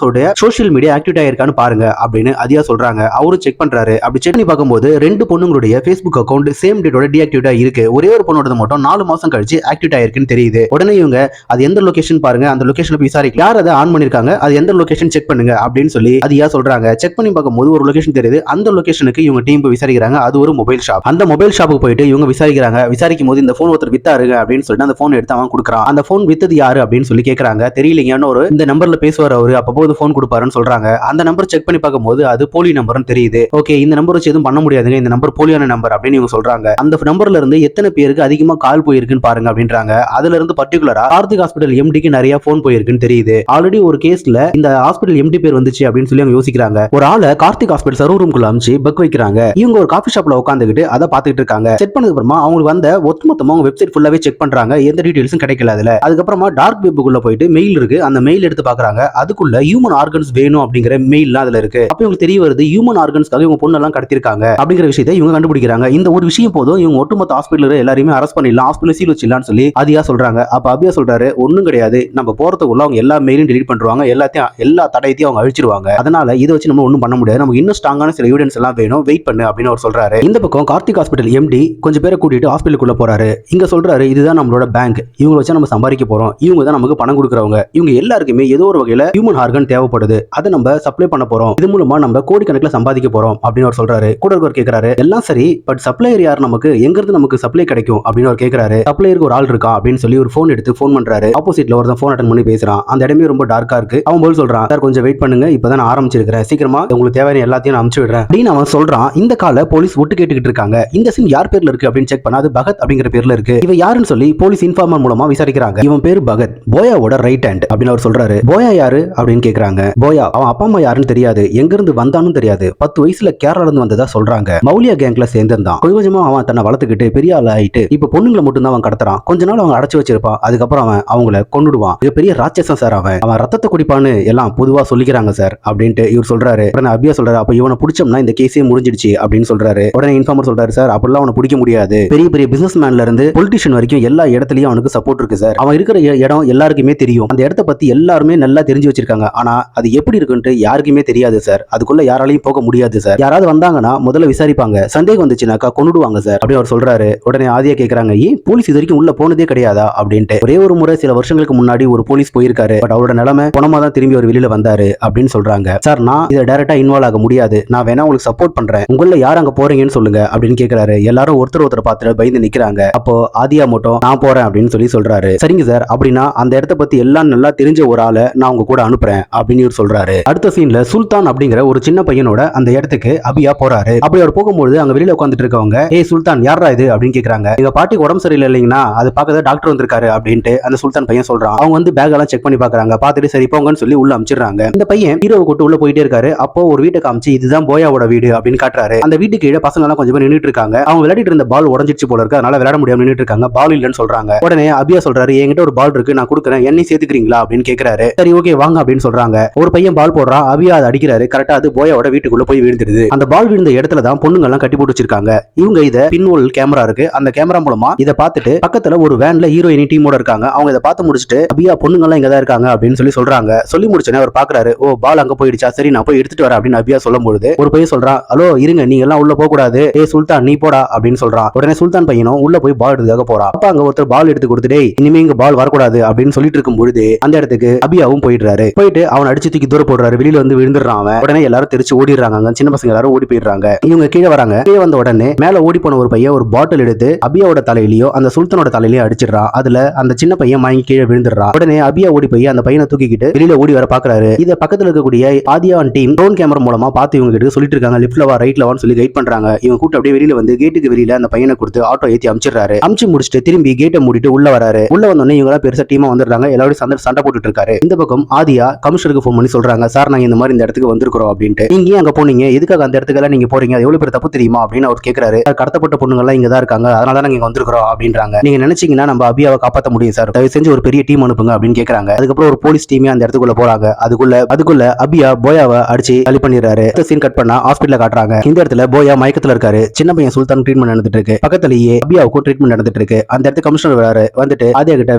[SPEAKER 1] சோஷியல் மீடியா ஆக்டிவேட் ஆயிருக்கான்னு பாருங்க அப்படின்னு அதியா சொல்றாங்க. அவரும் செக் பண்றாரு. அப்படி செக் பண்ணி பார்க்கும்போது 2 பொண்ணுங்களுடைய Facebook அக்கவுண்ட் சேம் டேட்டோட டீஆக்டிவேட் இருக்கு. ஒரே ஒரு பொண்ணோட மட்டும் 4 மாசம் கழிச்சு ஆக்டிவேட் ஆயிருக்குன்னு தெரியுது. உடனே இவங்க அது எந்த லொகேஷன் பாருங்க, அந்த லொகேஷன்ல போய் விசாரிக்க, யார் அதை ஆன் பண்ணிருக்காங்க, அது எந்த லொகேஷன் செக் பண்ணுங்க அப்படின்னு சொல்லி அதியா சொல்றாங்க. செக் பண்ணி பார்க்கும்போது ஒரு லொகேஷன் தெரியுது. அந்த லொகேஷனுக்கு இவங்க டீம் போய் விசாரிக்கிறாங்க. அது ஒரு மொபைல் ஷாப். அந்த மொபைல் ஷாப்புக்கு போயிட்டு இவங்க விசாரிக்கிறாங்க. விசாரிக்கும் போது இந்த போன் ஒருத்தர் வித்தாருங்க அப்படின்னு சொல்லிட்டு அந்த போன் எடுத்து அவன் கொடுக்குறான். அந்த போன் வித்தது யாரு அப்படின்னு சொல்லி கேட்கறாங்க. தெரியலங்கன்னு ஒரு இந்த நம்பர்ல பேசுவார் அவரு, அப்போது போன் கொடுப்பாருன்னு சொல்றாங்க. அந்த நம்பர் செக் பண்ணி பார்க்கும்போது அது போலி நம்பர்னு தெரியுது. ஓகே, இந்த நம்பர் வச்சு எதுவும் பண்ண முடியாதுங்க, இந்த நம்பர் போலியான நம்பர் அப்படின்னு இவங்க சொல்றாங்க. அந்த நம்பர்ல இருந்து எத்தனை பேருக்கு அதிகமா கால் போயிருக்குன்னு பாருங்க அப்படின்றாங்க. அதுல இருந்து பர்டிகுலரா கார்த்திக் ஹாஸ்பிடல் எம்டிக்கு நிறைய போன் போயிருக்குன்னு தெரியுது. ஆல்ரெடி ஒரு கேஸ்ல இந்த ஹாஸ்பிடல் எம்டி பேர் வந்துச்சு அப்படின்னு சொல்லி அவங்க யோசிக்கிறாங்க. ஒரு ஆளை கார்த்திக் ஹாஸ்பிடல் சர்வர் ரூம்குள்ள அமிச்சு பக் வைக்கிறாங்க. இவங்க ஒரு காஃபி ஷாப்ல உட்காந்துக்கிட்டு அதை பார்த்துட்டு இருக்காங்க. செக் பண்ணதுக்கு அப்புறமா அவங்களுக்கு வந்த ஒட்டுமொத்தமா அவங்க வெப்சைட் ஃபுல்லாவே செக் பண்றாங்க. எந்த டீடைல்ஸும் கிடைக்கல அதுல. அதுக்கப்புறமா டார்க் வெப்புக்குள்ள போயிட்டு மெயில் இருக்கு, அந்த மெயில் எடுத்து பாக்குறாங்க. அதுக்குள்ள ஹியூமன் ஆர்கன்ஸ் வேணும் அப்படிங்கிற மெயில் அதுல இருக்கு. அப்ப இவங்களுக்கு தெரிய வருது, ஹியூமன் ஆர்கன்ஸ்க்காக இவங்க பொண்ணெல்லாம் கடத்திருக்காங்க அப்படிங்கிற விஷயத்தை இவங்க கண்டுபிடிக்கிறாங்க. இந்த ஒரு விஷயம் போதும், இவங்க ஒட்டுமொத்த ஹாஸ்பிட்டல் எல்லாரையுமே அரெஸ்ட் பண்ணிடலாம், ஹாஸ்பிட்டல் சீல் வச்சிடலாம்னு சொல்லி அதியா சொல்றாங்க. அப்ப அபியா சொல்றாரு, ஒண்ணும் கிடையாது, நம்ம போறதுக்குள்ள அவங்க எல்லா மெயிலும் டெலீட் பண்றாங்க, எல்லா தடயத்தையும் அவங்க அழிச்சிருவாங்க. அதனால இதை வச்சு நம்ம ஒண்ணும் பண்ண முடியாது, நமக்கு இன்னும் ஸ்ட்ராங்கான சில எவிடன்ஸ் எல்லாம் வேணும், வெயிட் பண்ணு அப்படின்னு அவர் சொல்றாரு. இந்த பக்கம் கார்த்திக் ஹாஸ்பிட்டல் எம்டி கொஞ்சம் பேரை கூட்டிட்டு ஹாஸ்பிட்டலுக்குள்ள போறாரு. இங்க சொல்றாரு, இதுதான் நம்மளோட பேங்க், இவங்க வச்சு நம்ம சம்பாதிக்க போறோம், இவங்க தான் நமக்கு பணம் கொடுக்குறவங்க, இவங்க எல்லாருக்குமே ஏதோ ஒரு வகையில ஹியூமன் ஆர்கன் தேவைப்படுது, அதை நம்ம சப்ளை பண்ண போறோம், இது மூலமா நம்ம கோடிக்கணக்கில் சம்பாதிக்க போறோம் அப்படின்னு அவர் சொல்றாரு. கூட ஒருவர் கேட்கிறாரு, எல்லாம் சரி, பட் சப்ளையர் யார், நமக்கு எங்க இருந்து நமக்கு சப்ளை கிடைக்கும் அப்படின்னு அவர் கேட்கிறாரு. சப்ளையருக்கு ஒரு ஆள் இருக்கா அப்படின்னு சொல்லி ஒரு போன் எடுத்து போன் பண்றாரு. ஆப்போசிட்ல ஒருத்தன் போன் அட்டன் பண்ணி பேசுறான். அந்த இடமே ரொம்ப டார்க்கா இருக்கு. அவன் போல் சொல்றான், சார் கொஞ்சம் வெயிட் பண்ணுங்க, இப்பதான் நான் ஆரம்பிச்சிருக்கிறேன், சீக்கிரமா உங்களுக்கு தேவையான எல்லாத்தையும் நான் அனுப்பிச்சு விடுறேன் அப்படின்னு அவன் சொல்றான். இந்த கால போலீஸ் ஒட்டு கேட்டுக்கிட்டு இருக்காங்க. இந்த சிம் யார் பேர்ல இருக்கு அப்படின்னு செக் பண்ணா அது பகத் அப்படிங்கிற பேர்ல இருக்கு. இவன் யாருன்னு சொல்லி போலீஸ் இன்ஃபார்மர் மூலமா விசாரிக்கிறாங்க. இவன் பேரு பகத், போயாவோட ரைட் ஹேண்ட் அப்படின்னு அவர் சொல்றாரு. போயா யாரு அப்படின்னு கேக்குறாங்க. போயா அவன் அப்பா அம்மா யாருன்னு தெரியாது, எங்க இருந்து வந்தானும் தெரியாது, 10 வயசுல கேரளால இருந்து வந்ததா சொல்றாங்க. மௌலியா கேங்க்ல சேர்ந்திருந்தான். கொஞ்சமா அவன் தன்னை வளர்த்துக்கிட்டு பெரிய ஆள் ஆயிட்டு இப்ப பொண்ணுங்களை மட்டும் தான் அவன் கடத்துறான். கொஞ்ச நாள் அவங்க அடைச்சு வச்சிருப்பான், அதுக்கப்புறம் அவன் அவங்கள கொன்னுடுவான். பெரிய ராட்சசன் சார், அவன் ரத்தத்தை குடிப்பான்னு எல்லாம் பொதுவா சொல்லிக்கிறாங்க சார் அப்படின்ட்டு இவர் சொல்றாரு. உடனே அபியா சொல்றாரு, அப்ப இவனை பிடிச்சோம்னா இந்த கேஸே முடிஞ்சிடுச்சு அப்படின்னு சொல்றாரு. உடனே இன்ஃபார்மர் சொல்றாரு, சார் அப்படிலாம் அவனை பிடிக்க முடியாது, பெரிய பெரிய பிசினஸ் மேன்ல இருந்து பொலிட்டிஷியன் வரைக்கும் எல்லா இடத்துலயும் அவனுக்கு சப்போர்ட் இருக்கு சார், அவன் இருக்கிற இடம் எல்லாருக்குமே தெரியும், அந்த இடத்த பத்தி எல்லாருமே நல்லா தெரிஞ்சு வச்சிருக்காங்க, ஆனா அது எப்படி இருக்குன்ட்டு யாருக்குமே தெரியாது சார், அதுக்குள்ள யாராலையும் போக முடியாது சார், யாராவது வந்தாங்கன்னா முதல்ல விசாரிப்பாங்க, சந்தேகம் வந்துச்சுனாக்கா கொன்னுடுவாங்க சார் அப்படி அவர் சொல்றாரு. உடனே ஆதியா கேக்குறாங்க, ஏன் போலீஸ் இது வரைக்கும் உள்ள போனதே கிடையாதா அப்படின்ட்டு. ஒரே ஒரு முறை சில வருஷங்களுக்கு முன்னாடி ஒரு போலீஸ் போயிருக்காரு, பட் அவரோட நிலைமை பணமா தான் திரும்பி அவர் வெளியில வந்தார். வந்தாரு அப்படின்னு சொல்றாங்க. சார் நான் இதை டைரக்டா இன்வால்வ் ஆக முடியாது, நான் வேணா உங்களுக்கு சப்போர்ட் பண்றேன், உங்கள யார் அங்க போறீங்கன்னு சொல்லுங்க அப்படின்னு கேக்குறாரு. எல்லாரும் ஒருத்தர் பார்த்துட்டு பயந்து நிக்கிறாங்க. அப்போ ஆதியா மட்டும் நான் போறேன் அப்படின்னு சொல்றாரு. சரிங்க சார், அப்படின்னா அந்த இடத்த பத்தி எல்லாம் நல்லா தெரிஞ்ச ஒரு ஆளை நான் உங்க கூட அனுப்புறேன் அப்படின்னு சொல்றாரு. அடுத்த சீன்ல சுல்தான் அப்படிங்கிற ஒரு சின்ன பையனோட அந்த இடத்துக்கு அபியா போறாரு. அப்படி அவர் போகும்போது அங்க வெளியில உட்காந்துட்டு இருக்கவங்க, ஏய் சுல்தான் யாரா இது அப்படின்னு கேக்குறாங்க. எங்க பாட்டிக்கு உடம்பு சரியில்லை இல்லைங்கன்னா அது பார்க்கறது டாக்டர் வந்திருக்காரு அப்படின்ட்டு அந்த சுல்தான் பையன் சொல்றான். அவங்க வந்து பேக் எல்லாம் செக் பண்ணி பாக்குறாங்க. பார்த்துட்டு சரி போங்கன்னு சொல்லி உள்ள அமிச்சிடுறாங்க. இந்த பையன் ஹீரோவை கூட்டு உள்ள போயிட்டே இருக்காரு. அப்போ ஒரு வீட்டை காமிச்சு இதுதான் போயாவோட வீடு அப்படின்னு காட்டுறாரு. அந்த வீட்டுக்கு கீழே பசங்க எல்லாம் கொஞ்சம் பேர் நின்னுட்டு இருக்காங்க. அவங்க விளையாடிட்டு இருந்த பால் உடஞ்சிச்சு போல இருக்கு, அதனால விளையாட முடியாம நின்னுட்டு இருக்காங்க. பால் இல்லன்னு சொல்றாங்க. உடனே அபியா சொல்றாரு, என்கிட்ட ஒரு பால் இருக்கு, நான் கொடுக்குறேன், என்னை சேர்த்துக்கிறீங்களா அப்படின்னு கேக்குறாரு. சரி ஓகே வாங்க அப்படின்னு சொல்றாங்க. ஒரு பையன் பால் போடுறான், அபியா அதை அடிக்கிறாரு. கரெக்டா அது போயாவோட வீட்டுக்குள்ள போய் விழுந்துருது. அந்த பால் விழுந்த இடத்துல தான் பொண்ணுங்க எல்லாம் கட்டி போட்டு வச்சிருக்காங்க. இவங்க இத பின்வல் கேமரா இருக்கு, அந்த கேமரா மூலமா இதை பார்த்துட்டு பக்கத்துல ஒரு வேன்ல ஹீரோயினி டீமோட இருக்காங்க. அவங்க இதை பார்த்து முடிச்சுட்டு அபியா பொண்ணுங்க எல்லாம் இங்கதான் இருக்காங்க அப்படின்னு சொல்றாங்க. சொல்லி முடிச்சோன்னே அவர் பாக்குறாரு, ஓ பால் அங்க போயிடுச்சா, சரி நான் போய் எடுத்துட்டு வரேன் அப்படின்னு அபியா சொல்லும்போது ஒரு பையன் சொல்றான், ஹலோ இருங்க நீங்க எல்லாம் உள்ள போக கூடாது, ஏ சுல்தான் நீ போடா அப்படின்னு சொல்றான். உடனே சுல்தான் பையனும் உள்ள போய் பால் எடுத்துக்காக போறான். அப்ப அங்க ஒருத்தர் பால் எடுத்து கொடுத்துட்டே இனிமே இங்க பால் வரக்கூடாது அப்படின்னு சொல்லிட்டு இருக்கும் பொழுது அந்த இடத்துக்கு அபியாவும் போயிடுறாரு. போயிட்டு அவன் அடிச்சு தூக்கி தூர போடுறாரு. வெளியில வந்து விழுந்துடுறான் அவன். உடனே எல்லாரும் தெரிச்சு ஓடிடுறாங்க. சின்ன பசங்க எல்லாரும் ஓடி போயிடுறாங்க. இவங்க கீழே வராங்க. கீழே வந்த உடனே மேல ஓடி போன ஒரு பையன் ஒரு பாட்டில் எடுத்து அபியாவோட தலையிலயோ அந்த சுல்தானோட தலையிலயோ அடிச்சிடறான். அதுல அந்த சின்ன பையன் மயங்கி கீழே விழுந்துடுறான். உடனே அபியா ஓடி போய் அந்த பையனை தூக்கிக்கிட்டு வெளியில ஓடி வர பாக்குறாரு. இத பக்கத்துல இருக்கக்கூடிய ஆதியான் டீம் ட்ரோன் கேமரா மூலமா பார்த்து இவங்க கிட்ட சொல்லிட்டு இருக்காங்க, லெஃப்ட்ல வா ரைட்ல வான்னு சொல்லி கைட் பண்றாங்க. இவங்க கூட்டு அப்படியே வெளியில வந்து கேட்டுக்கு வெளியில அந்த பையனை கொடுத்து ஆட்டோ ஏத்தி அமிச்சிடுறாரு. அமிச்சு முடிச்சுட்டு திரும்பி கேட்டை மூடிட்டு உள்ள வராரு. உள்ள வந்தோடனே இவங்க பெருசா டீமா வந்துடுறாங்க. எல்லாரும் சண்டை போட்டுட்டு இருக்காரு. இந்த பக்கம் ஆதியா கமிஷனருக்கு போன் பண்ணி சொல்றாங்க, சார் நாங்க இந்த மாதிரி இந்த இடத்துக்கு வந்திருக்கிறோம் அப்படின்ட்டு. நீங்க ஏன் அங்க போனீங்க, எதுக்காக அந்த இடத்துக்கு எல்லாம் நீங்க போறீங்க, எவ்வளவு பேர் தப்பு தெரியுமா அப்படின்னு அவர் கேட்கிறாரு. கடத்தப்பட்ட பொண்ணுங்க எல்லாம் இங்க தான் இருக்காங்க, அதனால தான் நாங்க வந்திருக்கிறோம் அப்படின்றாங்க. நீங்க நினைச்சீங்கன்னா நம்ம அபியாவை காப்பாற்ற முடியும் சார், தயவு செஞ்சு ஒரு பெரிய டீம் அனுப்புங்க அப்படின்னு கேட்கறாங்க. அதுக்கப்புறம் ஒரு போலீஸ் டீமே அந்த இடத்துக்குள்ள போறாங்க. அதுக்குள்ள அபியா போயாவை அடிச்சு தள்ளி பண்ணிடுறாரு. சீன் கட் பண்ணா ஹாஸ்பிட்டல காட்டுறாங்க. இந்த இடத்துல போயா மயக்கத்துல இருக்காரு. சின்ன பையன் சுல்தான் ட்ரீட்மெண்ட் நடந்துட்டு இருக்கு. பக்கத்துலயே அபியாவுக்கும் ட்ரீட்மெண்ட் நடந்துட்டு இருக்கு. அந்த இடத்துக்கு கமிஷனர் வராரு. வந்துட்டு ஆதியா கிட்ட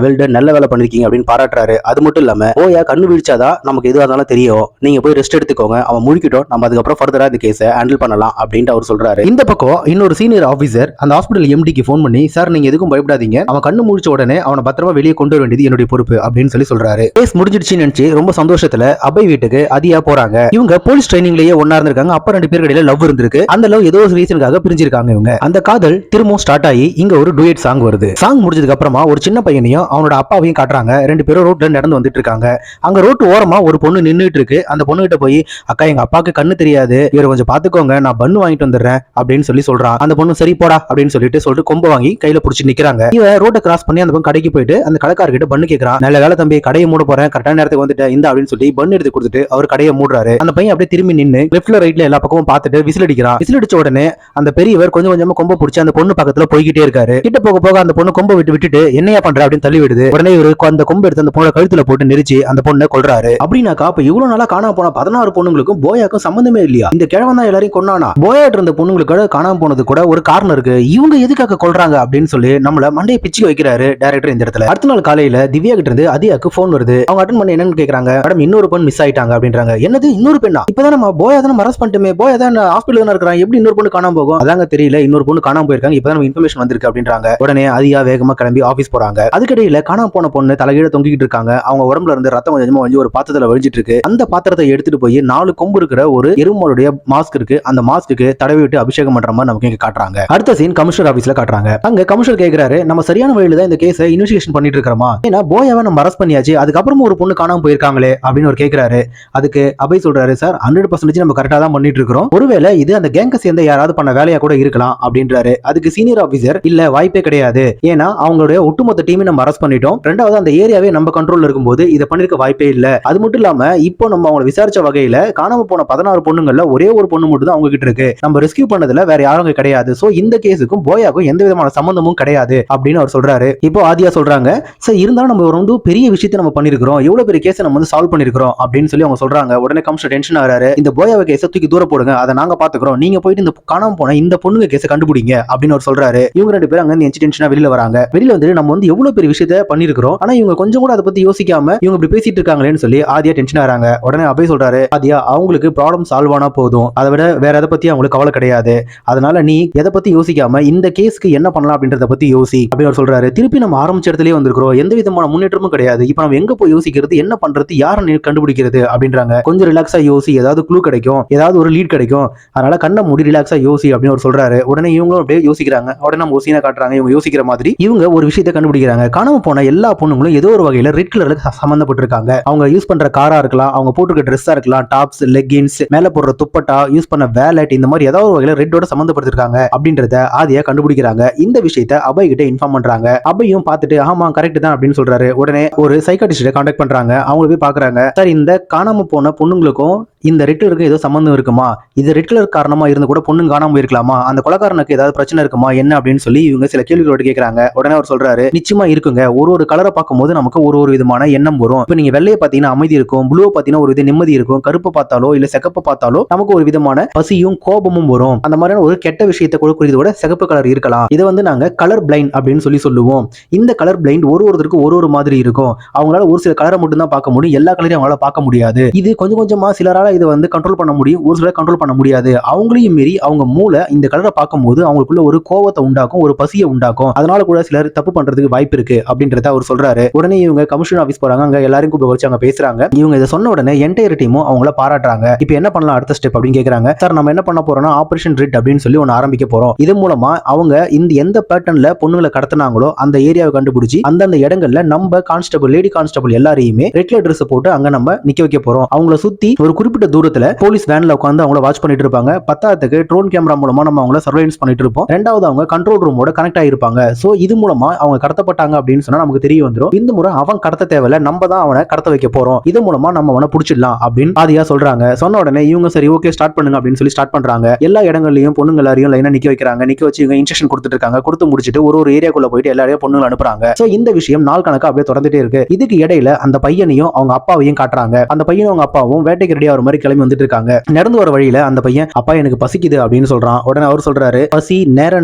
[SPEAKER 1] வெல்டன் நல்ல வேலை பண்ணிருக்கீங்க அப்படின்னு பாராட்டுறாரு. அது மட்டும் இல்லாம போயா கண்ணு விழிச்சாதான் நமக்கு எதுவாக இருந்தாலும் தெரியும், நீங்க போய் ரெஸ்ட் எடுத்துக்கோங்க, அவன் முழிக்கிட்டோம், நம்ம அதுக்கப்புறம் ஃபர்தரா இந்த கேஸை ஹேண்டில் பண்ணலாம் அப்படின்ட்டு அவர் சொல்றாரு. இந்த பக்கம் இன்னொரு சீனியர் ஆபீசர் அந்த ஹாஸ்பிட்டல் எம்டிக்கு போன் பண்ணி, சார் நீங்க எதுக்கும் பயப்படாதீங்க, அவன் கண்ணு முழிச்ச உடனே அவனை பத்திரமா வெளியே கொண்டு வர வேண்டியது என்னுடைய பொறுப்பு அப்படின்னு சொல்றாரு. கேஸ் முடிஞ்சிடுச்சுன்னு நினைச்சு ரொம்ப சந்தோஷத்துல அபய் வீட்டுக்கு அதியா போறாங்க. இவங்க போலீஸ் ட்ரைனிங்லயே ஒன்னா இருந்திருக்காங்க. அப்ப ரெண்டு பேர் இடையில லவ் இருந்திருக்கு. அந்த லவ் ஏதோ ஒரு ரீசனுக்காக பிரிஞ்சிருக்காங்க. இவங்க அந்த காதல் திரும்பவும் ஸ்டார்ட் ஆகி இங்க ஒரு டூயட் சாங் வருது. சாங் முடிஞ்சதுக்கு அப்புறமா ஒரு சின்ன பையனையும் அவனோட அப்பாவையும் காட்டுறாங்க. ரெண்டு பேரும் ரோட்ல நடந்து வந்துட்டு இருக்காங்க. அங்க ரோட்டு ஓரமா ஒரு பொண்ணு நின்னுட்டு இருக்கு. அந்த பொண்ணு கிட்ட போய், அக்கா எங்க அப்பாக்கு கண்ணு தெரியாது, இவரை கொஞ்சம் பாத்துக்கோங்க, நான் பண்ணு வாங்கிட்டு வந்துடுறேன் அப்படின்னு சொல்றான். அந்த பொண்ணு சரி போடா அப்படின்னு சொல்லிட்டு கொம்ப வாங்கி கையில புடிச்சு நிக்கிறாங்க. இவ ரோட்டை கிராஸ் பண்ணி அந்த பொண்ணு கடைக்கு போயிட்டு அந்த கடைக்காரர்கிட்ட பண்ணு கேக்குறான். நல்ல வேலை தம்பி, கடையை மூட போறேன், கரெக்டான நேரத்துக்கு வந்துட்டு இந்த அப்படின்னு சொல்லி பண்ணு எடுத்து கொடுத்துட்டு அவர் கடையை மூடுறாரு. அந்த பையன் அப்படியே திரும்பி நின்னு லெஃப்ட்ல ரைட்ல எல்லா பக்கமும் பார்த்துட்டு விசில் அடிக்கிறான். விசில் அடிச்ச உடனே அந்த பெரியவர் கொஞ்சம் கொஞ்சமா கொம்ப பிடிச்சி அந்த பொண்ணு பக்கத்துல போய்கிட்டே இருக்காரு. கிட்ட போக போக அந்த பொண்ணு கொம்ப விட்டுட்டு என்னையா பண்ற அப்படின்னு தள்ளி விடுது. உடனே இவரு அந்த கொம்பு எடுத்து அந்த பொண்ணை கழுத்துல போட்டு நெரிச்சு அந்த பொண்ணை கொல்றாரு. அப்படின்னாக்கா அப்ப இவ்வளவு நாளா காணாம போன 16 பொண்ணுங்களுக்கும் போயாக்கும் சம்பந்தமே இல்லையா? இந்த கிழவன் தான் எல்லாரையும் கொன்னானா? போயாட்டு இருந்த பொண்ணுங்களுக்கு காணாம போனது கூட ஒரு காரணம் இருக்கு, இவங்க எதுக்காக கொல்றாங்க அப்படின்னு சொல்லி நம்மள மண்டையை பிச்சு வைக்கிறாரு டைரக்டர் இந்த இடத்துல. அடுத்த நாள் காலையில திவ்யா கிட்ட இருந்து அதியாக்கு போன் வருது. அவங்க அட்டன் பண்ணி என்னன்னு கேக்குறாங்க, மேடம் இன்னொரு பொண்ணு மிஸ் ஆயிட்டாங்க அப்படின்றாங்க. என்னது இன்னொரு பெண்ணா? இப்பதான் நம்ம போயா தான அரெஸ்ட் பண்ணிட்டுமே, போயா தான் ஹாஸ்பிட்டல் தான இருக்கான், எப்படி இன்னொரு பொண்ணு காணாம போகும்? அதாங்க தெரியல, இன்னொரு பொண்ணு காணாம போயிருக்காங்க, இப்பதான் நம்ம இன்ஃபர்மேஷன் வந்திருக்கு அப்படின்றாங்க. உடனே அதியா வேகமா கிளம்பி ஆபீஸ் போறாங்க. அதுக்கிடையில காணாம போன பொண்ணு தலைகீழ தொங்கிட்டு இருக்காங்க. அவங்க உடம்புல இருந்து ரத்தம் கொஞ்சமா வந்து ஒரு பாத்திரத்துல வழிஞ்சிட்டு இருக்கு. அந்த பாத்திரத்தை எடுத்துட்டு போய் 4 கொம்பு இருக்கிற ஒரு எருமாளுடைய மாஸ்க் இருக்கு, அந்த மாஸ்க்கு தடவி விட்டு அபிஷேகம் பண்ற மாதிரி நமக்கு இங்க காட்டுறாங்க. அடுத்த சீன் கமிஷனர் ஆபீஸ்ல காட்டுறாங்க. அங்க கமிஷனர் கேக்குறாரு, நம்ம சரியான வழியில தான் இந்த கேஸை இன்வெஸ்டிகேஷன் பண்ணிட்டு இருக்கோமா? ஏன்னா போயாவை நம்ம அரெஸ்ட் பண்ணியாச்சு, அதுக்கப்புறமா ஒரு பொண்ணு காணாம போயிருக்காங்களே அப்படின்னு ஒரு கேக்குறாரு. அதுக்கு அபய் சொல்றாரு, சார் 100% நம்ம கரெக்டா தான் பண்ணிட்டு இருக்கோம், ஒருவேளை இது அந்த கேங்க சேர்ந்த யாராவது பண்ண வேலையா கூட இருக்கலாம் அப்படின்றாரு. அதுக்கு சீனியர் ஆபீசர், இல்ல வாய்ப்பே கிடையாது, ஏன்னா அவங்களுடைய ஒட்டுமொத்த டீமை நம்ம அரெஸ்ட் பண்ணிட்டோம், ரெண்டாவது அந்த ஏரியாவே நம்ம கண்ட்ரோல்ல இருக்கும்போது இதை பண்ணிருக்க வாய்ப்பே இல்ல, அது மட்டும் இல்லாம இப்போ நம்ம அவங்களை விசாரிச்ச வகையில காணாம போன 16 பொண்ணுங்கள்ல ஒரே ஒரு பொண்ணு மட்டும் தான் அவங்க கிட்ட இருக்கு, நம்ம ரெஸ்கியூ பண்ணதுல வேற யாரும் கிடையாது, சோ இந்த கேஸுக்கும் போயாக்கும் எந்த விதமான சம்பந்தமும் கிடையாது அப்படின்னு அவர் சொல்றாரு. இப்போ ஆதியா சொல்றாங்க, சார் இருந்தாலும் நம்ம ரொம்ப பெரிய விஷயத்தை நம்ம பண்ணிருக்கிறோம், எவ்வளவு பெரிய கேஸை நம்ம வந்து சால்வ் பண்ணிருக்கிறோம் அப்படின்னு சொல்லி அவங்க சொல்றாங்க. உடனே கமிஷனர் டென்ஷன் ஆகிறாரு, இந்த போயாவை கேஸை தூக்கி தூர போடுங்க, அதை நாங்க பாத்துக்கிறோம், நீங்க போயிட்டு இந்த காணாம போன இந்த பொண்ணுங்க கேஸை கண்டுபிடிங்க அப்படின்னு அவர் சொல்றாரு. இவங்க ரெண்டு பேரும் அங்க இருந்து டென்ஷனா வெளியில வராங்க. வெளியில வந்து நம்ம வந்து எவ்வளவு பெரிய விஷயத்தை பண்ணிருக்கிறோம், ஆனா இவங்க கொஞ்சம் கூட அதை பத்தி யோசிக்காம இவங்க இப்படி பேசிட்டு இருக்காங்களேன்னு சொல்லி ஆதியா டென்ஷன் ஆகிறாங்க. உடனே அபய் சொல்றாரு, ஆதியா அவங்களுக்கு ப்ராப்ளம் சால்வ் ஆனா போதும், அதை விட வேற எதை பத்தி அவங்களுக்கு கவலை கிடையாது, அதனால நீ எதை பத்தி யோசிக்காம இந்த கேஸ்க்கு என்ன பண்ணலாம் அப்படின்றத பத்தி யோசி அப்படின்னு அவர் சொல்றாரு. திருப்பி நம்ம ஆரம்பிச்ச இடத்துலயே வந்திருக்கிறோம், எந்த விதமான முன்னேற்றமும் கிடையாது, இப்ப நம்ம எங்க போய் யோசிக்கிறது, என்ன பண்றது, யாரை கண்டுபிடிக்கிறது அப்படின்றாங்க. கொஞ்சம் ரிலாக்ஸா யோசி, ஏதாவது க்ளூ கிடைக்கும், ஏதாவது ஒரு லீட் கிடைக்கும், அதனால கண்ணை மூடி ரிலாக்ஸா யோசி அப்படின்னு அவர் சொல்றாரு. உடனே இவங்களும் அப்படியே யோசிக்கிறாங்க. உடனே நம்ம சீனை காட்டுறாங்க. இவங்க யோசிக்கிற மாதிரி இவங்க ஒரு விஷயத்தை கண்டுபிடிக்கிறாங்க. காணாம போன எல்லா பொண்ணுங்களும் ஏதோ ஒரு வகையில ரெட் கலர்ல சம்பந்தப்பட்டிருக்காங்க. அவங்க யூஸ் பண்ற காரா இருக்கலாம், அவங்க போட்டுருக்க ட்ரெஸ்ஸா இருக்கலாம், டாப்ஸ், லெகின்ஸ், மேல போடுற துப்பட்டா, யூஸ் பண்ண வேலட், இந்த மாதிரி ஏதாவது ஒரு வகையில ரெட்டோட சம்பந்தப்பட்டிருக்காங்க அப்படின்றத ஆதியா கண்டுபிடிக்கிறாங்க. இந்த விஷயத்தை அபய் கிட்ட இன்ஃபார்ம் பண்றாங்க. அபையும் பார்த்துட்டு ஆமா கரெக்ட் தான் அப்படின்னு சொல்றாரு. உடனே ஒரு சைக்காட்டிஸ்ட கான்டாக்ட் பண்றாங்க. அவங்க போய் பாக்குறாங்க. சார், இந்த காணாம போன பொண்ணுங்களுக்கும் இந்த ரெட் கலருக்கு ஏதோ சம்பந்தம் இருக்குமா? இது ரெட் கலர் காரணமா இருந்து கூட பொண்ணு காணாம போயிருக்கலாமா? அந்த கொலைக்காரனுக்கு ஏதாவது பிரச்சனை இருக்குமா என்ன அப்படின்னு சொல்லி இவங்க சில கேள்விகளோட கேட்கறாங்க. உடனே அவர் சொல்றாரு, நிச்சயமா இருக்குங்க. ஒரு கலரை பார்க்கும்போது நமக்கு ஒரு விதமான எண்ணம் வரும். இப்ப நீங்க வெள்ளையை பாத்தீங்கன்னா அமைதி இருக்கும், ப்ளூ பாத்தீங்கன்னா ஒரு வித நிம்மதி இருக்கும், கருப்பு பார்த்தாலோ இல்ல சிகப்பு பார்த்தாலோ நமக்கு ஒரு விதமான பசியும் கோபமும் வரும். அந்த மாதிரியான ஒரு கெட்ட விஷயத்தை கொடுக்கிறதோட சிகப்பு கலர் இருக்கலாம். இதை வந்து நாங்க கலர் பிளைண்ட் அப்படின்னு சொல்லுவோம். இந்த கலர் பிளைண்ட் ஒருத்தருக்கு ஒரு மாதிரி இருக்கும். அவங்களால ஒரு சில கலரை மட்டும் தான் பார்க்க முடியும், எல்லா கலரையும் அவங்களால பார்க்க முடியாது. இது கொஞ்சம் கொஞ்சமா சிலரால இதை வந்து கண்ட்ரோல் பண்ண முடியும், ஒரு சிலர் கண்ட்ரோல் பண்ண முடியாது. அவங்களையும் மீறி அவங்க மூளை இந்த கலரை பார்க்கும்போது அவங்களுக்குள்ள ஒரு கோவத்தை உண்டாக்கும், ஒரு பசியை உண்டாக்கும். அதனால கூட சிலர் தப்பு பண்றதுக்கு வாய்ப்பு இருக்கு அப்படின்றத அவர் சொல்றாரு. உடனே இவங்க கமிஷன் ஆபீஸ் போறாங்க. அங்க எல்லாரும் கூப்பிட்டு வச்சு அங்க பேசுறாங்க. இவங்க இதை சொன்ன உடனே என்டையர் டீமும் அவங்கள பாராட்டுறாங்க. இப்போ என்ன பண்ணலாம் அடுத்த ஸ்டெப் அப்படின்னு கேக்குறாங்க. சார், நம்ம என்ன பண்ண போறோம்னா ஆபரேஷன் ரெட் அப்படின்னு சொல்லி ஒன்னு ஆரம்பிக்க போறோம். இது மூலமா அவங்க இந்த எந்த பேட்டர்ன்ல பொண்ணுங்களை கடத்தினாங்களோ அந்த ஏரியாவை கண்டுபிடிச்சி அந்தந்த இடங்கள்ல நம்ம கான்ஸ்டபிள், லேடி கான்ஸ்டபிள் எல்லாரையுமே ரெட் கலர் ட்ரெஸ் போட்டு அங்க நம்ம நிக்க வைக்க போறோம். அவங்கள சுத்தி ஒரு குறிப்பிட்ட தூரத்துல போலீஸ் வேன்ல உட்கார்ந்து அவங்கள வாட்ச் பண்ணிட்டு இருப்பாங்க. பத்தாவதுக்கு ட்ரோன் கேமரா மூலமா நம்ம அவங்கள சர்வேலன்ஸ் பண்ணிட்டு இருப்போம். ரெண்டாவது அவங்க கண்ட்ரோல் ரூமோட கனெக்ட் ஆகிருப்பாங்க. சோ இது மூலமா அவங்க கடத்தப்பட்டாங்க அப்படின்னு சொன்னா நமக்கு தெரிய வந்துடும். இந்த முறை அவன் கடத்த தேவையில்ல, நம்ம தான் அவனை கடத்த வைக்க போறோம். இது மூலமா நம்ம அவனை பிடிச்சிடலாம் அப்படின்னு ஆதியா சொல்றாங்க. சொன்ன உடனே இவங்க சரி ஓகே ஸ்டார்ட் பண்ணுங்க அப்படின்னு சொல்லி ஸ்டார்ட் பண்றாங்க. எல்லா இடங்கள்லயும் பொண்ணுங்க எல்லாரையும் லைனா நிக்க வைக்கிறாங்க. நிக்க வச்சு இவங்க இன்ஸ்ட்ரக்ஷன் கொடுத்துட்டு இருக்காங்க. கொடுத்து முடிச்சிட்டு ஒரு ஏரியாக்குள்ள போயிட்டு எல்லாரையும் பொண்ணுங்களை அனுப்புறாங்க. சோ இந்த விஷயம் நாள் கணக்கா அப்படியே தொடர்ந்துட்டே இருக்கு. இதுக்கு இடையில அந்த பையனையும் அவங்க அப்பாவையும் காட்டுறாங்க. அந்த பையனும் அவங்க அப்பாவும் வேட்டைக்கு ரெடியா ஒரு மாதிரி கிளம்பி வந்துட்டு இருக்காங்க. நடந்து வர வழியில அந்த பையன் அப்பா எனக்கு பசிக்குது அப்படின்னு சொல்றான். உடனே அவர் சொல்றாரு, பசி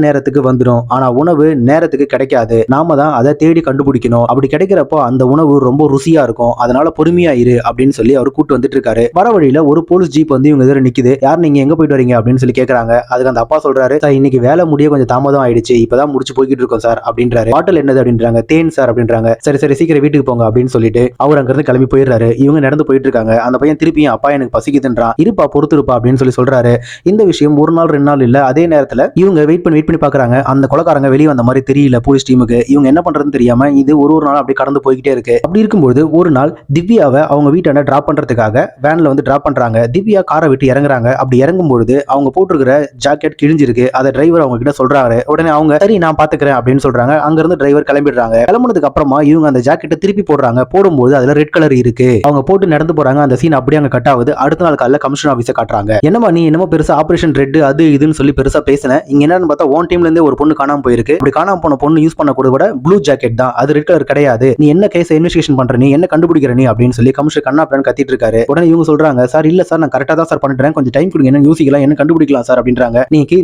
[SPEAKER 1] நேரத்துக்கு வந்துடும், ஆனா உணவு நேரத்துக்கு கிடைக்காது, நாம தான் அதை தேடி கண்டுபிடிக்கணும். அப்படி கிடைக்கிறப்போ அந்த உணவு ரொம்ப ருசியா இருக்கும், அதனால பொறுமையா இரு அப்படின்னு சொல்லி அவர் கூட்டு வந்துட்டு இருக்காரு. வர வழியில ஒரு போலீஸ் ஜீப் வந்து இவங்க எதிர நிக்குது. யார் நீங்க எங்க போயிட்டு வரீங்க அப்படின்னு சொல்லி கேக்குறாங்க. அதுக்கு அந்த அப்பா சொல்றாரு, சார் இன்னைக்கு வேலை முடிய கொஞ்சம் தாமதம் ஆயிடுச்சு, இப்பதான் முடிச்சு போய்கிட்டு இருக்கோம் சார் அப்படின்றாரு. பாட்டில் என்னது அப்படின்றாங்க. தேன் சார் அப்படின்றாங்க. சரி சரி சீக்கிரம் வீட்டுக்கு போங்க அப்படின்னு சொல்லிட்டு அவர் அங்க இருந்து கிளம்பி போயிடுறாரு. இவங்க நடந்து போயிட்டு இருக்காங்க. அந்த பையன் திருப்பியும் அப்பா எனக்கு பசிக்குதுன்றான். இருப்பா பொறுத்து இருப்பா அப்படின்னு சொல்லி சொல்றாரு. இந்த விஷயம் ஒரு நாள் 2 நாள் இல்ல. அதே நேரத்துல இவங்க வெயிட் பண்ணி பாக்குறாங்க. அந்த கொலைக்காரங்க வெளியே வந்த மாதிரி தெரியல போலீஸ் டீமுக்கு. இவங்க என்ன பண்றதுன்னு தெரியாம இது ஒரு நாள் அப்படி கடந்து போய்கிட்டே இருக்கு. அப்படி இருக்கும்போது ஒரு நாள் திவ்யாவை அவங்க வீட்டாண்ட டிராப் பண்றதுக்காக வேன்ல வந்து டிராப் பண்றாங்க. திவ்யா காரை விட்டு இறங்குறாங்க. அப்படி இறங்கும்போது அவங்க போட்டிருக்கிற ஜாக்கெட் கிழிஞ்சிருக்கு. அதை டிரைவர் அவங்க கிட்ட சொல்றாரு. உடனே அவங்க சரி நான் பாத்துக்கிறேன் அப்படின்னு சொல்றாங்க. அங்க இருந்து டிரைவர் கிளம்பிடுறாங்க. கிளம்புனதுக்கு அப்புறமா இவங்க அந்த ஜாக்கெட்டை திருப்பி போடுறாங்க. போடும்போது அதுல ரெட் கலர் இருக்கு. அவங்க போட்டு நடந்து போறாங்க. அந்த சீன் அப்படியே அங்க கட் ஆகுது. அடுத்த நாள் காலையில கமிஷன் ஆபீஸை காட்டுறாங்க. என்னமா நீ என்னமோ பெருசா ஆபரேஷன் ரெட் அது இதுன்னு சொல்லி பெருசா பேசினேன். இங்க என்னன்னு பார்த்தா ஓன் டீம்ல இருந்தே ஒரு பொண்ணு காணாம போயிருக்கு. அப்படி காணாம போன பொண்ணு யூஸ் பண்ண கூட ப்ளூ ஜாக்கெட் தான், அது ரெட் கலர் கிடையாது. நீ என்ன கேஸ் இன்வெஸ்டிகேஷன் பண்ற, நீ என்ன கண்டுபிடிக்கிற நீ அப்படின்னு சொல்லி கமிஷனர் கண்ணா பிளான் கத்திட்டு இருக்காரு. உடனே இவங்க சொல்றாங்க, சார் இல்ல சார் நான் கரெக்டா தான் சார் பண்ணிட்டேன், கொஞ்சம் டைம் கொடுங்க, என்ன யோசிக்கலாம், என்ன கண்டுபிடிக்கலாம் சார் அப்படின்றாங்க.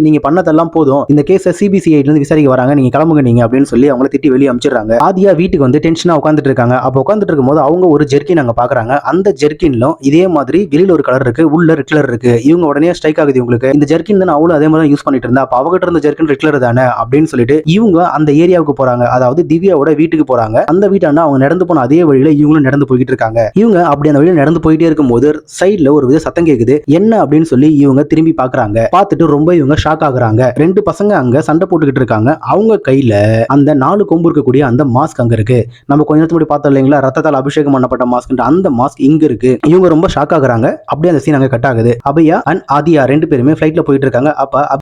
[SPEAKER 1] நீங்க பண்ணதெல்லாம் போதும், இந்த கேஸை சிபிசிஐடி இருந்து விசாரிக்க வராங்க, நீங்க கிளம்புங்க நீங்க அப்படின்னு சொல்லி அவங்களை திட்டி வெளியே அனுப்பிச்சிடுறாங்க. ஆதியா வீட்டுக்கு வந்து டென்ஷனா உட்காந்துட்டு இருக்காங்க. அப்போ உட்காந்துட்டு இருக்கும்போது அவங்க ஒரு ஜெர்கின் அங்க பாக்குறாங்க. அந்த ஜெர்கின்ல இதே மாதிரி வெளியில ஒரு கலர் இருக்கு, உள்ள ரெட் கலர் இருக்கு. இவங்க உடனே ஸ்ட்ரைக் ஆகுது உங்களுக்கு, இந்த ஜெர்கின் தான் அவளும் அதே மாதிரி யூஸ் பண்ணிட்டு இருந்தா, அப்ப அவகிட்ட இருந்த ஜெர்கின் ரெட் கலர் தானே அப்படின்னு சொல்லிட்டு இவங்க அந்த ஏரியாவுக்கு போறாங்க. அதாவது திவ்யாவோட வீட்டுக்கு போறாங்க. அந்த வீட்டாண்ட அவங்க நடந்து போன அதே வழியில இவங்களும் நடந்து போயிட்டு இருக்காங்க. இவங்க அப்படி அந்த வழியில நடந்து போயிட்டே இருக்கும்போது சைடுல ஒரு வித சத்தம் கேக்குது. என்ன அப்படின்னு சொல்லி இவங்க திரும்பி பாக்குறாங்க. பார்த்துட்டு ரொம்ப இவங்க ஷாக் ஆகுறாங்க. 2 பசங்க அங்க சண்டை போட்டுக்கிட்டு இருக்காங்க. அவங்க கையில அந்த 4 கொம்பு இருக்கக்கூடிய அந்த மாஸ்க் அங்க இருக்கு. நம்ம கொஞ்ச நேரத்துக்கு முன்னாடி பார்த்தோம் இல்லைங்களா, ரத்தத்தால் அபிஷேகம் பண்ணப்பட்ட மாஸ்க், அந்த மாஸ்க் இங்க இருக்கு. இவங்க ரொம்ப ஷாக் ஆகுறாங்க. அப்படியே அந்த சீன் அங்க கட் ஆகுது. அபயா அண்ட் ஆதியா 2 பேருமே ஃளைட்ல போயிட்டு இருக்காங்க.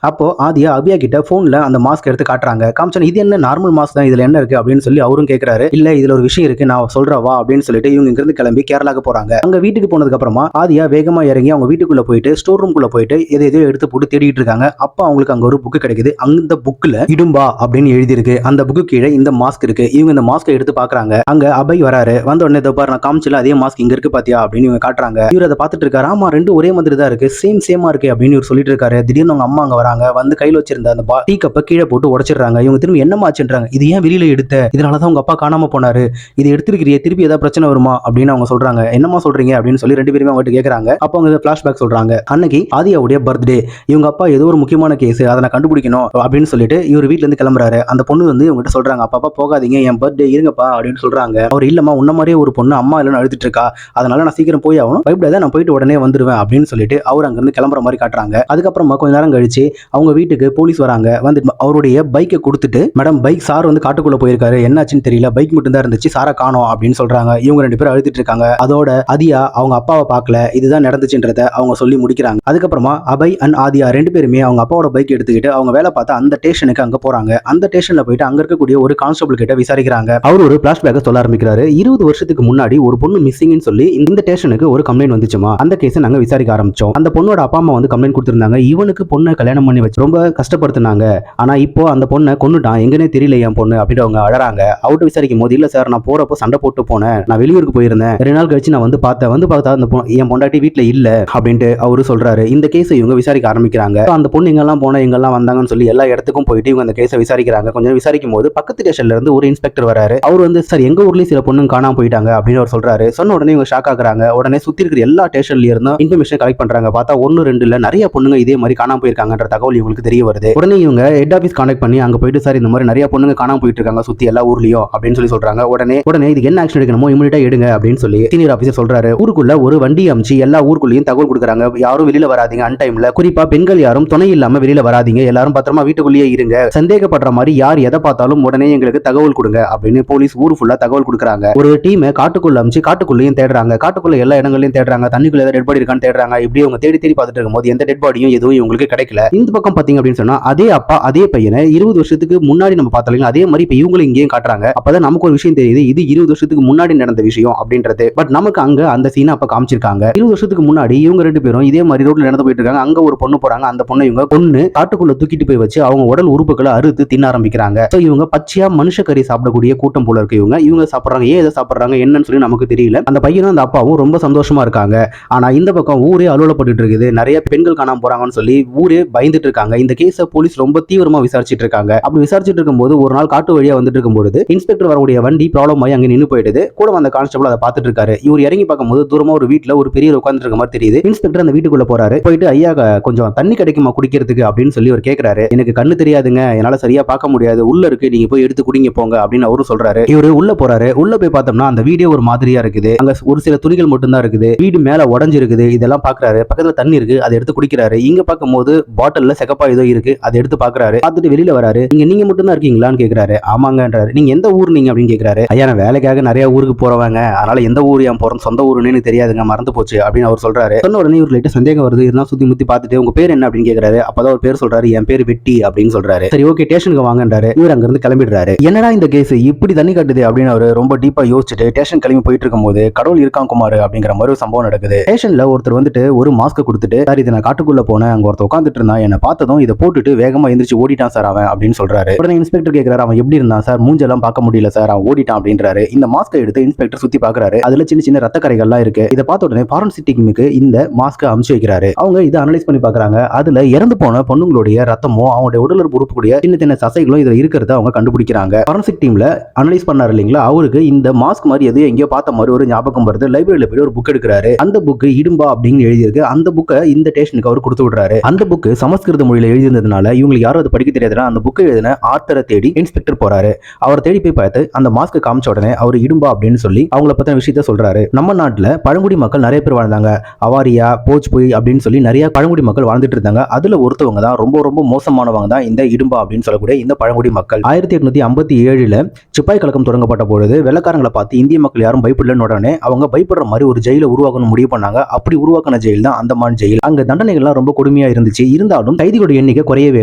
[SPEAKER 1] அப்போ ஆதியா அபியா கிட்ட போன்ல அந்த மாஸ்க் எடுத்து காட்டுறாங்க. காமிச்சோம் இது என்ன நார்மல் மாஸ்க் தான், இதுல என்ன இருக்கு அப்படின்னு சொல்லி அவரும் கேட்கிறாரு. இல்ல இதுல ஒரு விஷயம் இருக்கு, நான் சொல்றேன் வா அப்படின்னு சொல்லிட்டு இவங்க இங்க இருந்து கிளம்பி கேரளாக்கு போறாங்க. அங்க வீட்டுக்கு போனதுக்கு அப்புறமா ஆதியா வேகமா இறங்கி அவங்க வீட்டுக்குள்ள போயிட்டு ஸ்டோர் ரூம்குள்ள போயிட்டு எதையோ எடுத்து போட்டு தேடிட்டு இருக்காங்க. அப்ப அவங்களுக்கு அங்க ஒரு புக் கிடைக்குது. அந்த புக்ல இடும்பா அப்படின்னு எழுதி இருக்கு. அந்த புக்கு கீழே இந்த மாஸ்க் இருக்கு. இவங்க இந்த மாஸ்கை எடுத்து பாக்குறாங்க. அங்க அபய் வராரு. வந்த உடனே பாரு நான் காமிச்சல அதே மாஸ்க் இங்க இருக்கு பாத்தியா அப்படின்னு இவங்க காட்டுறாங்க. இவர் அதை பார்த்துட்டு இருக்காரு. ஆமா ரெண்டும் ஒரே மாதிரி தான் இருக்கு, சேமா இருக்கு அப்படின்னு இவர் சொல்லிட்டு இருக்காரு. திடீர்னு அவங்க அம்மா அங்க வராங்க. வந்து கையில வச்சிருந்த அந்த டீ கப்பை கீழே போட்டு உடைச்சிடுறாங்க. இவங்க திரும்பி என்னமாச்சுன்றாங்க. இது ஏன் வெளியில எடுத்த, இதனாலதான் உங்க அப்பா காணாம போனாரு, இது எடுத்துருக்கிறியே, திருப்பி ஏதாவது பிரச்சனை வருமா அப்படின்னு அவங்க சொல்றாங்க. என்னமா சொல்றீங்க அப்படின்னு சொல்லி 2 பேருமே அவங்ககிட்ட கேட்கறாங்க. அப்போ அவங்க பிளாஷ்பேக் சொல்றாங்க. அன்னைக்கு ஆதியாவுடைய பர்த்டே, இவங்க அப்பா ஏதோ ஒரு முக்கியமான கேஸ், அதை நான் கண்டுபிடிக்கணும் அப்படின்னு சொல்லிட்டு இவர் வீட்டுல இருந்து கிளம்புறாரு. அந்த பொண்ணு வந்து இவங்ககிட்ட சொல்றாங்க, அப்பா போகாதீங்க, என் பர்த்டே இருங்கப்பா அப்படின்னு சொல்றாங்க. அவர் இல்லம்மா உன்ன மாதிரியே ஒரு பொண்ணு அம்மா இல்லைன்னு அழுதுட்டு இருக்கா, அதனால நான் சீக்கிரம் போய் ஆகணும், பயப்படாத, நான் போயிட்டு உடனே வந்துடுவேன் அப்படின்னு சொல்லிட்டு அவர் அங்கிருந்து கிளம்புற மாதிரி காட்டுறாங்க. அதுக்கப்புறமா கொஞ்ச நேரம் கழிச்சு அவங்க வீட்டுக்கு போலீஸ் வராங்க. வந்து அவருடைய பைக்கை கொடுத்துட்டு, மேடம் பைக் சார் வந்து காட்டுக்குள்ள போயிருக்காரு, என்னாச்சுன்னு தெரியல, பைக் மட்டும் தான் இருந்துச்சு, சாரை காணோம் அப்படின்னு சொல்றாங்க. இவங்க 2 பேரும் அழுத்திட்டு இருக்காங்க. அதோட அதியா அவங்க அப்பாவை பார்க்கல, இதுதான் நடந்துச்சுன்றத அவங்க சொல்லி முடிக்கிறாங்க. அதுக்கப்புறமா அபய் அண்ட் ஆதியா 2 பேருமே அவங்க அப்பாவோட பைக் எடுத்துக்கிட்டு அவங்க வேலை பார்த்த அந்த ஸ்டேஷனுக்கு அங்க போறாங்க. அந்த ஸ்டேஷன்ல போயிட்டு அங்க இருக்கக்கூடிய ஒரு கான்ஸ்டபிள் கிட்ட விசாரிக்கிறாங்க. அவர் ஒரு பிளாஷ்பேக்கை சொல்ல ஆரம்பிக்கிறாரு. 20 வருஷத்துக்கு முன்னாடி ஒரு பொண்ணு மிஸ்ஸிங்னு சொல்லி இந்த ஸ்டேஷனுக்கு ஒரு கம்ப்ளைண்ட் வந்துச்சுமா, அந்த கேஸை நாங்க விசாரிக்க ஆரம்பிச்சோம். அந்த பொண்ணோட அப்பா அம்மா வந்து கம்ப்ளைண்ட் கொடுத்திருந்தாங்க, இவனுக்கு பொண்ணை கல்யாணம் பண்ணி வச்சு ரொம்ப கஷ்டப்படுத்தினாங்க, ஆனா இப்போ அந்த பொண்ணை கொன்னுட்டான், எங்கன்னே தெரியல என் பொண்ணு அப்படின்னு அவங்க அழறாங்க. அவர்கிட்ட விசாரிக்கும் போது, இல்ல சார் நான் போறப்போ சண்டை போட்டு போனேன், நான் வெளியூருக்கு போயிருந்தேன், 2 நாள் கழிச்சு நான் வந்து பார்த்தா அந்த என் பொண்டாட்டி வீட்டுல இல்ல அப்படின்ட்டு அவரு சொல்றாரு. இந்த கேஸை இவங்க விசாரிக்க ஆரம்பிக்கிறாங்க. அந்த பொண்ணு எங்கெல்லாம் போனா எங்கெல்லாம் வந்தாங்கன்னு சொல்லி எல்லா இடத்துக்கும் போயிட்டு இவங்க அந்த கேஸை விசாரிக்கிறாங்க. கொஞ்சம் விசாரிக்கும் போது பக்கத்து ஸ்டேஷன்ல இருந்து ஒரு இன்ஸ்பெக்டர் வராரு. அவர் வந்து சார் எங்க ஊர்லயும் சில பொண்ணுங்க காணாம போயிட்டாங்க அப்படின்னு அவர் சொல்றாரு. சொன்ன உடனே இவங்க ஷாக் ஆகுறாங்க. உடனே சுத்தி இருக்கிற எல்லா ஸ்டேஷன்ல இருந்தும் இன்ஃபர்மேஷன் கலெக்ட் பண்றாங்க. பார்த்தா 1 2 இல்ல நிறைய பொண்ணுங்க இதே மாதிரி காணாம போயிருக்காங்கன்ற தகவல் இவங்களுக்கு தெரிய வருது. உடனே இவங்க ஹெட் ஆபீஸ் கான்டாக்ட் பண்ணி அங்க போயிட்டு சார் இந்த மாதிரி நிறைய பொண்ணுங்க காணாம போயிட்டு இருக்காங்க சுத்தி எல்லா ஊர்லயும் அப்படின்னு சொல்லி சொல்றாங்க. உடனே இதுக்கு என்ன ஆக்ஷன் எடுக்கணுமோ இமிடியேட்டா எடுங்க அப்படின்னு சொல்லி சீனியர் ஆபீசர் சொல்றாரு. ஊருக்குள்ள ஒரு வண்டி அமைச்சு எல்லா ஊருக்குள்ளேயும் தகவல் கொடுக்குறாங்க. யாரும் வெளியில வராதீங்க, அன் டைம்ல குறிப்பா பெண்கள் யாரும் துணை இல்லாம வெளியில வராதீங்க, எல்லாரும் பத்திரமா வீட்டுக்குள்ளேயே இருங்க, சந்தேகப்படுற மாதிரி யார் எதை பார்த்தாலும் உடனே எங்களுக்கு தகவல் கொடுங்க அப்படின்னு போலீஸ் ஊர் ஃபுல்லா தகவல் கொடுக்குறாங்க. ஒரு டீமை காட்டுக்குள்ள அமைச்சு காட்டுக்குள்ளேயும் தேடுறாங்க. காட்டுக்குள்ள எல்லா இடங்களையும் தேடுறாங்க. தண்ணிக்குள்ள ஏதாவது டெட் பாடி இருக்கான்னு தேடுறாங்க. இப்படி அவங்க தேடி பார்த்துட்டு இருக்கும்போது எந்த டெட் பாடியும் எதுவும் இவங்களுக்கு கிடைக்கல. இந்த பக்கம் பாத்தீங்க அப்படின்னு சொன்னா அதே அப்பா அதே பையனை 20 வருஷத்துக்கு முன்னாடி நம்ம பார்த்தோம், அதே மாதிரி இப்ப இவங்களும் இங்கேயும் காட்டுறாங்க. அப்பதான் நமக்கு ஒரு விஷயம் தெரியுது, இது 20 வருஷத்துக்கு முன்னாடி நடந்த விஷயம் அப்படின்றது. பட் நமக்கு அங்க அந்த சீனை அப்ப காமிச்சிருக்காங்க. 20 வருஷத்துக்கு முன்னாடி இவங்க 2 பேரும் இதே மாதிரி ரோட்ல நடந்து போயிட்டு இருக்காங்க. அங்க ஒரு பொண்ணு போறாங்க. அந்த பொண்ணை இவங்க பொண்ணு காட்டுக்குள்ள தூக்கிட்டு போய் வச்சு அவங்க உடல் உறுப்புகளை அறுத்து தின்ன ஆரம்பிக்கிறாங்க. சோ இவங்க பச்சையா மனுஷ கறி சாப்பிடக்கூடிய கூட்டம் போல இருக்கு. இவங்க சாப்பிடுறாங்க. ஏன் இதை சாப்பிடுறாங்க என்னன்னு சொல்லி நமக்கு தெரியல. அந்த பையனும் அந்த அப்பாவும் ரொம்ப சந்தோஷமா இருக்காங்க. ஆனா இந்த பக்கம் ஊரே அலுவலப்பட்டு இருக்குது. நிறைய பெண்கள் காணாம போறாங்கன்னு சொல்லி ஊரே பயந்துட்டு இருக்காங்க. இந்த கேஸ போலீஸ் ரொம்ப தீவிரமா விசாரிச்சுட்டு இருக்காங்க. அப்படி விசாரிச்சுட்டு இருக்கும்போது ஒரு நாள் காட்டு வழியா வந்துட்டு இருக்கும்போது இன்ஸ்பெக்டர் வரக்கூடிய வண்டி ப்ராப்ளம் ஆகி அங்க நின்னு போயிடுது. கூட வந்த கான்ஸ்டபிள் அதை பார்த்துட்டு இருக்காரு. இவர் இறங்கி பார்க்கும்போது தூரமா ஒரு வீட்டுல ஒரு பெரிய உட்கார்ந்து இருக்க மாதிரி தெரியுது. இன்ஸ்பெக்டர் அந்த வீட்டுக்குள்ள போறாரு. போயிட்டு ஐயா கொஞ்சம் தண்ணி கிடைக்குமா குடிக்கிறதுக்கு அப்படின்னு சொல்லி அவர் கேட்கிறாரு. எனக்கு கண்ணு தெரியாதுங்க, என்னால சரியா பார்க்க முடியாது, உள்ள இருக்கு, நீங்க போய் எடுத்து குடிங்க போங்க அப்படின்னு அவரு சொல்றாரு. இவரு உள்ள போறாரு. உள்ள போய் பார்த்தோம்னா அந்த வீடியோ ஒரு மாதிரியா இருக்குது. அங்க ஒரு சில துணிகள் மட்டும் தான் இருக்குது. வீடு மேல உடஞ்சு இருக்குது. இதெல்லாம் பாக்குறாரு. பக்கத்துல தண்ணி இருக்கு, அதை எடுத்து குடிக்கிறாரு. இங்க பார்க்கும்போது பாட்டில்ல செகப்பா ஏதோ இருக்கு, அதை எடுத்து பாக்குறாரு. பார்த்துட்டு வெளியில வராரு. நீங்க மட்டும் தான் இருக்கீங்களான்னு கேக்குறாரு. ஆமாங்கன்றாரு. நீங்க எந்த ஊர் நீங்க அப்படின்னு கேக்குறாரு. ஐயா நான் வேலைக்காக நிறைய ஊருக்கு போறவங்க, அதனால எந்த ஊர் என் போறோம் சொந்த ஊருன்னு தெரியாதுங்க, மறந்து போச்சு அப்படின்னு அவர் சொல்றாரு. சொன்ன உடனே இவர் லைட்டா சந்தேகம் வருது. இதெல்லாம் சுத்தி முத்தி பார்த்துட்டு உங்க பேர் என்ன அப்படின்னு கேக்குறாரு. அப்பதான் ஒரு பேர் சொல்றாரு. என் பேர் வெட்டி அப்படின்னு சொல்றாரு. சரி ஓகே ஸ்டேஷனுக்கு வாங்கன்றாரு. இவர் அங்க இருந்து கிளம்பிடுறாரு. என்னடா இந்த கேஸ் இப்படி தண்ணி கட்டுது அப்படின்னு அவர் ரொம்ப டீப்பா யோசிச்சுட்டு ஸ்டேஷன் கிளம்பி போயிட்டு இருக்கும்போது கடவுள் இருக்கான் குமார் அப்படிங்கிற மாதிரி ஒரு சம்பவம் நடக்குது. ஸ்டேஷன்ல ஒருத்தர் வந்துட்டு ஒரு மாஸ்க் கொடுத்துட்டு சார் இது நான் காட்டுக்குள்ள போனேன், அங்க ஒருத்தர் உட்காந்துட்டு இருந்தான், என்ன பார்த்ததும் இதை போட்டுட்டு வேகமா எந்திரிச்சு ஓடிட்டான் சார் அவன் அப்படின்னு சொல்றாரு. உடனே இன்ஸ்பெக்டர் கேட்கிறாரு அவன் எப்படி இருந்தான் சார், மூஞ்செல்லாம் பார்க்க முடியல சார், அவன் ஓடிட்டான் அப்படின்றாரு. இந்த மாஸ்கை எடுத்து இன்ஸ்பெக்டர் சுத்தி பாக்குறாரு. அதுல சின்ன சின்ன ரத்த கரைகள்லாம் இருக்கு. இதை பார்த்த உடனே ஃபாரன்சிக் டீமுக்கு இந்த மாஸ்கை அனுப்பிச்சு வைக்கிறாரு. அவங்க இதை அனலைஸ் பண்ணி பாக்குறாங்க. அதுல இறந்து போன பொண்ணுங்களுடைய ரத்தமும் அவங்களுடைய உடல் உறுப்பு கூடிய சின்ன சின்ன சசைகளும் இதுல இருக்கிறத அவங்க கண்டுபிடிக்கிறாங்க. ஃபாரன்சிக் டீம்ல அனலைஸ் பண்ணாரு இல்லைங்களா, அவருக்கு இந்த மாஸ்க் மாதிரி எதையோ எங்கேயோ பார்த்த மாதிரி ஒரு ஞாபகம் வருது. லைப்ரரியில போய் ஒரு புக் எடுக்கிறாரு. அந்த புக் இடும்பா அப்படின்னு எழுதியிருக்கு. அந்த புக்கை இந்த ஸ்டேஷனுக்கு அவர் கொடுத்து விடுறாரு. அந்த புக் சமஸ்கிருத மொழியில எழுதியிருந்ததுனால இவங்களுக்கு யாரும் அதை படிக்க தெரியாதுன்னா அந்த புக்கை எழுதின ஆர்த்தரை தேடி இன்ஸ்பெக்டர் போறாரு. அவர் தேடி போய் பார்த்து அந்த மாஸ்க் காமிச்ச உடனே அவர் இடும்பா அப்படின்னு சொல்லி அவங்கள பத்தின விஷயத்த சொல்றாரு. நம்ம நாட்டுல பழங்குடி மக்கள் நிறைய பேர் வாழ்ந்தாங்க. அவாரியா போஜ்புய் அப்படின்னு சொல்லி நிறைய பழங்குடி மக்கள் வாழ்ந்துட்டு இருந்தாங்க. அதுல ஒருத்தவங்க தான் ரொம்ப ரொம்ப மோசமானவங்க தான் இந்த இடும்பா அப்படின்னு சொல்லக்கூடிய இந்த பழங்குடி மக்கள். 1857 சிப்பாய் கழகம் தொடங்கப்பட்ட பொழுது வெள்ளக்காரங்களை பார்த்து இந்திய மக்கள் யாரும் பயப்படலன்னு உடனே அவங்க பயப்படுற மாதிரி ஒரு ஜெயில உருவாக்கணும் முடிவு பண்ணாங்க. அப்படி உருவாக்கின ஜெயில் தான் அந்தமான் ஜெயில். அங்க தண்டனைகள்லாம் ரொம்ப கொடுமையா இருந்துச்சு. இருந்தாலும் கைதிகளோட எண்ணிக்கை குறையவே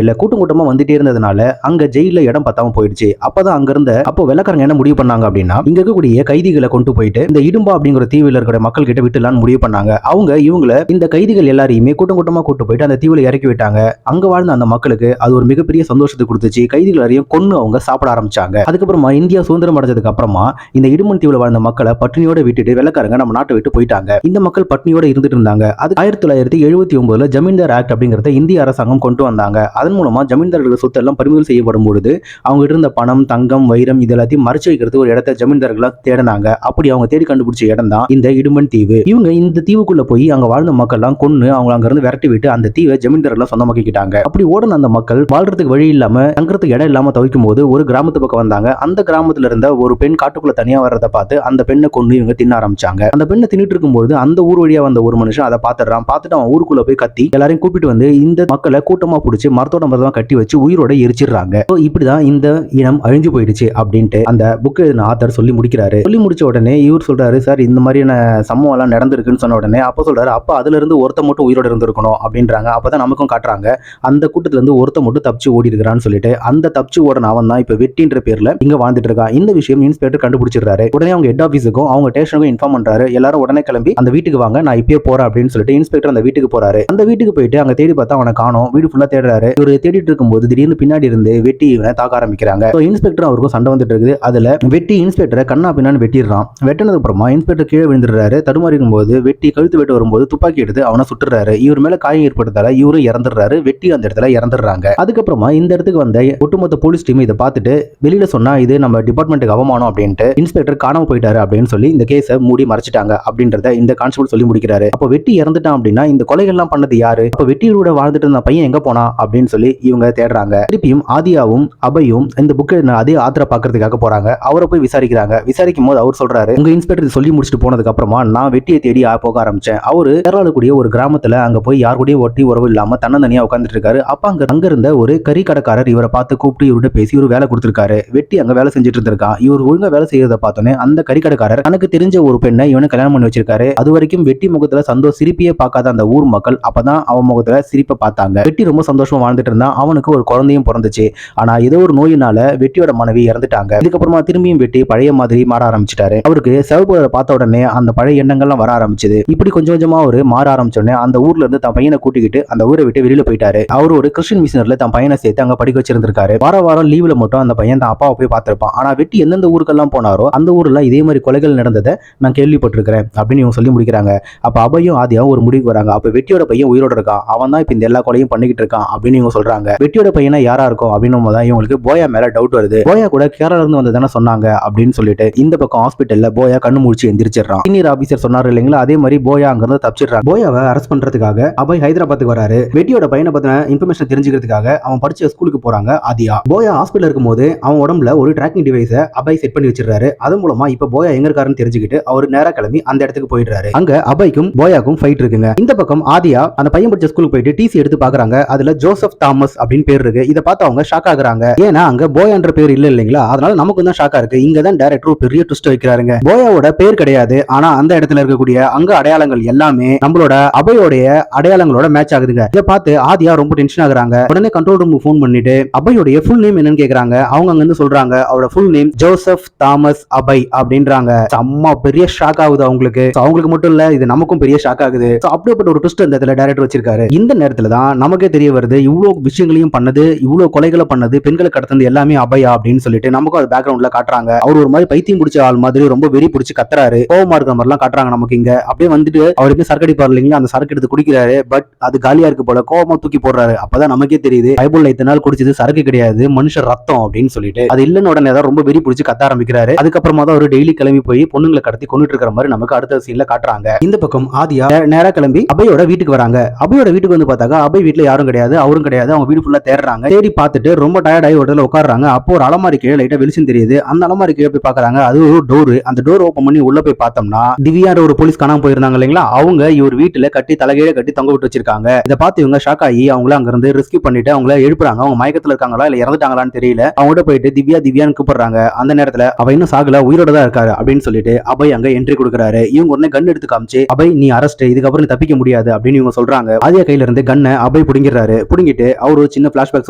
[SPEAKER 1] இல்லை. கூட்டம் கூட்டமா வந்துட்டே இருந்ததுனால அங்க ஜெயில இடம் பத்தாம போயிடுச்சு. அப்பதான் அங்க இருந்த வெள்ளக்காரங்க என்ன முடிவு பண்ணாங்க அப்படின்னா இங்க இருக்கக்கூடிய கைதிகளை கொண்டு போயிட்டு இந்த இடும்பா அப்படிங்கிற தீவில் இருக்கிற மக்கள் கிட்ட விட்டுலான்னு முடிவு பண்ணாங்க. அவங்க இவங்களை இந்த கைதிகள் எல்லாரையுமே கூட்டம் கூட்டமா கூட்டு போயிட்டு அந்த தீவுல இறக்கி விட்டாங்க. அங்க வாழ்ந்த அந்த மக்களுக்கு அது ஒரு மிகப்பெரிய சந்தோஷத்தை கொடுத்துச்சு. கைதிகள் எல்லாரையும் கொன்னு அவங்க சாப்பிட ஆரம்பிச்சாங்க. அதுக்கப்புறமா இந்தியா சுதந்திரம் அடைஞ்சதுக்கு அப்புறமா இந்த இடுமன் தீவுல வாழ்ந்த மக்களை பட்டினியோட விட்டுட்டு வெள்ளக்காரங்க நம்ம நாட்டை விட்டு போயிட்டாங்க. இந்த மக்கள் பட்டினியோட இருந்துட்டு இருந்தாங்க. அது 1979 ஜமீன்தார் ஆக்ட் அப்படிங்கறத இந்திய அரசாங்கம் கொண்டு வந்தாங்க. அதன் மூலமா ஜமீன்தார்கள் சொத்து எல்லாம் பறிமுதல் செய்யப்படும் பொழுது அவங்க இருந்த பணம் தங்கம் வைரம் இது எல்லாத்தையும் மறைச்சு வைக்கிறது ஒரு இடத்தை ஜமீன்தார்களா தேடினாங்க. அப்படி அவங்க தேடி கண்டுபிடிச்ச இடம் தான் இந்த இடுமன் தீவு. இவங்க இந்த தீவுக்குள்ள போய் அங்க வாழ்ந்த மக்கள் எல்லாம் கொன்னு அவங்க அங்க இருந்து விரட்டி விட்டு அந்த தீவை ஜமீன்தார்களா சொந்தமாக்கிட்டாங்க. அப்படி ஓடுன அந்த மக்கள் வாழ்றதுக்கு வழி இல்லாம தங்குறதுக்கு இடம் இல்லாம தவிக்கும் போது ஒரு கிராமத்து பக்கம் வந்தாங்க. அந்த கிராமத்துல இருந்த ஒரு பெண் காட்டுக்குள்ள தனியா வர்றதை பார்த்து அந்த பெண்ணை கொண்டு இவங்க தின்ன தின்ன ஆரம்பிச்சாங்க. அந்த பெண்ணை தின்னுட்டு இருக்கும்போது அந்த ஊர் வழியா வந்த ஒரு மனுஷன் அதை பார்த்துட்டு அவன் ஊருக்குள்ள போய் கத்தி எல்லாரையும் கூப்பிட்டு வந்து இந்த மக்களை கூட்டமா பிடிச்சி மரத்தோட மரத்தமா கட்டி வச்சு உயிரோட எரிச்சிடுறாங்க. இப்படிதான் இந்த இனம் அழிஞ்சு போயிடுச்சு அப்படின்ட்டு அந்த புக் ஆத்தர் சொல்லி முடிக்கிறாரு. சொல்லி முடிச்ச உடனே இவர் சொல்றாரு, சார் இந்த மாதிரியான சம்பவம் எல்லாம் நடந்திருக்குன்னு சொன்ன உடனே அப்ப சொல்றாரு, அப்ப அதுல இருந்து ஒருத்த மட்டும் உயிரோட இருந்திருக்கணும் அப்படின்றாங்க. அப்பதான் நமக்கும் காட்டுறாங்க அந்த கூட்டத்துல இருந்து ஒருத்த மட்டும் தப்பிச்சு ஓடி இருக்கிறான்னு சொல்லிட்டு அந்த தப்பிச்சு ஓடன அவன் தான் இப்ப வெட்டின்ற பேர்ல இங்க வாழ்ந்துட்டு இருக்கான். இந்த விஷயம் இன்ஸ்பெக்டர் கண்டுபிடிச்சிடுறாரு. உடனே அவங்க ஹெட் ஆபீஸுக்கும் அவங்க ஸ்டேஷனுக்கும் இன்ஃபார்ம் பண்றாரு. எல்லாரும் உடனே கிளம்பி அந்த வீட்டுக்கு வாங்க, நான் இப்பயே போறேன் அப்படின்னு சொல்லிட்டு இன்ஸ்பெக்டர் அந்த வீட்டுக்கு போறாரு. அந்த வீட்டுக்கு போயிட்டு அங்க தேடி பார்த்தா அவனை காணோம். வீடு ஃபுல்லா தேடுறாரு. இவர் தேடிட்டு இருக்கும்போது திடீர்னு பின்னாடி இருந்து வெட்டி இவனை தாக்க ஆரம்பிக்கிறாங்க. இன்ஸ்பெக்டர் அவருக்கும் சண்டை வந்துட்டு இருக்குது. அதுல வெட்டி இன்ஸ்பெக்டரை கண்ணா பின்னான்னு வெட்டிடுறான். வெட்டினதுக்கு அப்புறமா இன்ஸ்பெக்டர் கீழே விழுந்துடுறாரு. தடுமாறி இருக்கும்போது வெட்டி கழுத்து வெட்டு வரும்போது துப்பாக்கி எடுத்து அவனை சுட்டுறாரு. இவர் மேல காயம் ஏற்பட்டதால இவரும் இறந்துடுறாரு. வெட்டி அந்த இடத்துல இறந்துடுறாங்க. அதுக்கப்புறமா இந்த இடத்துக்கு வந்த ஒட்டுமொத்த போலீஸ் டீம் இதை பார்த்துட்டு வெளியில சொன்னா இது நம்ம டிபார்ட்மெண்ட்டுக்கு அவமானம் அப்படின்ட்டு இன்ஸ்பெக்டர் காணாம போயிட்டாரு அப்படின்னு சொல்லி இந்த கேஸை மூடி மறைச்சிட்டாங்க அப்படின்றத இந்த கான்ஸ்டபிள் சொல்லி முடிக்கிறாரு. அப்போ வெட்டி இறந்துட்டான் அப்படின்னா இந்த கொலைகள்லாம் பண்ணது யாரு? அப்ப வெட்டியோட வாழ்ந்துட்டு இருந்த பையன் எங்க போனா அப்படின்னு சொல்லி இவங்க தேடுறாங்க. திருப்பியும் ஆதியாவும் அபையும் இந்த புக்கை அதே ஆத்திர பாக்குறதுக்காக போறாங்க. அவரை போய் விசாரிக்கிறாங்க. விசாரிக்கும் போது அவர் சொல்றாரு, உங்க இன்ஸ்பெக்டர் சொல்லி முடிச்சுட்டு போனதுக்கு அப்புறமா நான் வெட்டியை தேடி போக ஆரம்பிச்சேன். அவரு கேரளால கூடிய ஒரு கிராமத்துல அங்க போய் யார் கூடயும் ஒட்டி உறவு இல்லாம தன்னந்தனியா உட்காந்துட்டு இருக்காரு. அப்ப அங்க இருந்த ஒரு கறி கடைக்காரர் இவரை பார்த்து கூப்பிட்டு இவர்கிட்ட பேசி இவர் வேலை கொடுத்திருக்காரு. வெட்டி அங்க வேலை செஞ்சுட்டு இருந்திருக்கான். இவர் ஒழுங்கா வேலை செய்யறத பார்த்தோன்னே அந்த கறி கடைக்காரர் தனக்கு தெரிஞ்ச ஒரு பெண்ணை இவனை கல்யாணம் பண்ணி வச்சிருக்காரு. அது வரைக்கும் வெட்டி முகத்துல சந்தோஷ சிரிப்பையே பார்க்காத அந்த ஊர் மக்கள் அப்பதான் அவன் முகத்துல சிரிப்பை பார்த்தாங்க. வெட்டி ரொம்ப சந்தோஷமா வாழ்ந்துட்டு இருந்தான். அவனுக்கு ஒரு குழந்தையும் பிறந்துச்சு. ஆனா ஏதோ ஒரு நோயினால வெட்டியோட மனைவி இறந்துட்டாங்க. இதுக்கப்புறமா திரும்பியும் வெட்டி பழைய மாதிரி மாற ஆரம்பிச்சிட்டாரு. அவருக்கு சிவப்பு பார்த்த உடனே அந்த பழைய எண்ணங்கள்லாம் வர ஆரம்பிச்சது. இப்படி கொஞ்சம் கொஞ்சமா அவரு மாற ஆரம்பிச்சோடனே அந்த ஊர்ல இருந்து தன் பையனை கூட்டிக்கிட்டு அந்த ஊரை விட்டு வெளியில போயிட்டாரு. அவர் ஒரு கிறிஸ்டியன் மிஷனர்ல தன் பையனை சேர்த்து அங்க படிக்க வச்சிருந்திருக்காரு. வாரம் லீவ்ல மட்டும் அந்த பையன் தான் அப்பாவை போய் பார்த்திருப்பான். ஆனா வெட்டி எந்தெந்த ஊருக்கெல்லாம் போனாரோ அந்த ஊர்ல இதே மாதிரி கொலைகள் நடந்ததை நான் கேள்விப்பட்டிருக்கிறேன் அப்படின்னு இவங்க சொல்லி முடிக்கிறாங்க. அப்ப அபையும் ஆதியாவும் ஒரு முடிவுக்கு வராங்க. அப்ப வெட்டியோட பையன் உயிரோட இருக்கான். அவன் தான் இப்ப இந்த எல்லா கொலையும் பண்ணிக்கிட்டு இருக்கான் அப்படின்னு இவங்க சொல்றாங்க. வெட்டியோட பையனா யாரா இருக்கும் அப்படின்னு தான் இவங்களுக்கு போயா மேல டவுட் வருது. போயா கூட கேரளா இருந்து வந்ததானே சொன்னாங்க அப்படின்னு சொல்லிட்டு இந்த பக்கம் ஹாஸ்பிட்டல்ல போயா கண்ணு முடிச்சு எந்திரிச்சிடறான். சீனியர் ஆபீசர் சொன்னாரு இல்லைங்களா, அதே மாதிரி போயா அங்க இருந்து தப்பிச்சிடறான். போயாவை அரெஸ்ட் பண்றதுக்காக அபய் ஹைதராபாத்துக்கு வராரு. வெட்டியோட பையனை பத்தின இன்ஃபர்மேஷன் தெரிஞ்சுக்கிறதுக்காக அவன் படிச்ச ஸ்கூலுக்கு போறாங்க ஆதியா. போயா ஹாஸ்பிட்டல் இருக்கும்போது அவன் உடம்புல ஒரு ட்ராக்கிங் டிவைஸை அபய் செட் பண்ணி வச்சிருக்காரு. அது மூலமா இப்ப போயா எங்க இருக்காருன்னு தெரிஞ்சுக்கிட்டு அவர் நேரா கிளம்பி அந்த இடத்துக்கு போயிடுறாரு. அங்க அபய்க்கும் போயாக்கும் ஃபைட் இருக்குங்க. இந்த பக்கம் ஆதியா அந்த பையன் படிச்ச ஸ்கூலுக்கு போயிட்டு டிசி எடுத்து பாக்குறாங்க. அதுல ஜோசப் தாமஸ் அப்படின்னு பேர் இருக்கு. இதை பார்த்து அவங்க ஷாக் ஆகுறாங்க. ஏன்னா அங்க போயான்ற பேர் இல்ல இல்லைங்களா, அதனால நமக்கு தான் ஷாக்கா இருக்கு. இங்க தான் டைரக்டர் பெரிய ட்விஸ்ட் வைக்கிறாருங்க. போயாவோட பேர் கிடையாது, ஆனா அந்த இடத்துல இருக்கக்கூடிய அங்க அடையாளங்கள் எல்லாமே நம்மளோட அபயோடைய அடையாளங்களோட மேட்ச் ஆகுதுங்க. இதை பார்த்து ஆதியா ரொம்ப டென்ஷன் ஆகுறாங்க. உடனே கண்ட்ரோல் ரூம் ஃபோன் பண்ணிட்டு அபயோடைய ஃபுல் நேம் என்னன்னு கேக்குறாங்க. அவங்க அங்க இருந்து சொல்றாங்க அவரோட full name Joseph Thomas Abhay அப்படின்றாங்க. அம்மா பெரிய ஷாக் ஆகுது அவங்களுக்கு. அவங்களுக்கு மட்டும் இல்ல, இது நமக்கும் பெரிய ஷாக் ஆகுது. அப்படிப்பட்ட ஒரு ட்விஸ்ட் அந்த இடத்துல டைரக்டர் வச்சிருக்காரு. இந்த நேரத்துல தான் நமக்கே தெரிய வருது இவ்வளவு விஷயங்களையும் பண்ணது, இவ்வளவு கொலைகளை பண்ணது, பெண்களை கடத்தது எல்லாமே அபயா அப்படின்னு சொல்லிட்டு நமக்கும் அது பேக்ரவுண்ட்ல காட்டுறாங்க. அவர் ஒரு மாதிரி பைத்தியம் பிடிச்ச ஆள் மாதிரி ரொம்ப வெறி பிடிச்சு கத்துறாரு. கோவமா இருக்கிற மாதிரி எல்லாம் காட்டுறாங்க நமக்கு. இங்க அப்படியே வந்துட்டு அவருக்கு சரக்கு அடிப்பாரு இல்லைங்களா, அந்த சரக்கு எடுத்து குடிக்கிறாரு. பட் அது காலியா இருக்கு போல, கோவமா தூக்கி போடுறாரு. அப்பதான் நமக்கே தெரியுது பைபிள்ல இத்தனை நாள் குடிச்சது சரக்கு கிடையாது, மனுஷ ரத்தம் அப்படின்னு சொல்லிட்டு அது இல்லன்னு உடனே தான் ரொம்ப வெறி பிடிச்சு கத்த ஆரம்பிக்கிறாரு. அதுக்கப்புறமா தான் ஒரு டெய்லி கிளம்பி போய் பொண்ணுங்களை கடத்தி கொண்டுட்டு இருக்கிற மாதிரி நமக்கு அடுத்த சீன்ல காட்டுறாங்க. இந்த பக்கம் ஆதியா நேரா கிளம்பி அபயோட வீட்டுக்கு வராங்க. அபயோட வீட்டுக்கு வந்து பார்த்தாங்க அபய் வீட்டுல யாரும் கிடையாது, அவரும் கிடையாது. அவங்க வீடு ஃபுல்லா தேடுறாங்க. தேடி பார்த்துட்டு ரொம்ப டயர்ட் ஆகி ஒரு உட்காடுறாங்க. அப்போ ஒரு அலமாரி கீழே லைட்டா வெளிச்சம் தெரியுது. அந்த அலமாரி கீழே போய் பாக்குறாங்க. அது ஒரு டோர். அந்த டோர் ஓபன் பண்ணி உள்ள போய் பார்த்தோம்னா திவ்யான்ற ஒரு போலீஸ் காணாம போயிருந்தாங்க இல்லைங்களா, அவங்க இவர் வீட்டுல கட்டி தலைகீழ கட்டி தொங்க விட்டு வச்சிருக்காங்க. இதை பார்த்து இவங்க ஷாக் ஆகி அவங்கள அங்க இருந்து ரெஸ்கியூ பண்ணிட்டு அவங்கள எழுப்புறாங்க. அவங்க மயக்கத்துல இருக்காங்களா இல்ல இறந்துட்டாங்களான்னு தெரியல. அவங்ககிட்ட போயிட்டு திவ்யா திவ்யான்னு கூப்பிடுறாங்க. அந்த நேரத்துல அவ இன்னும் சாகல, உயிரோட தான் இருக்காரு அப்படின்னு சொல்லிட்டு அபய் அங்க என்ட்ரி கொடுக்குறாரு. இவங்க உடனே கன் எடுத்து காமிச்சு அபய் நீ அரெஸ்ட், இதுக்கப்புறம் தப்பிக்க முடியாது அப்படின்னு இவங்க சொல்றாங்க. ஆதியா கையில இருந்து கண்ணை அபய் புடிங்கிறாரு. புடிங்கிட்டு அவர் ஒரு சின்ன பிளாஷ்பேக்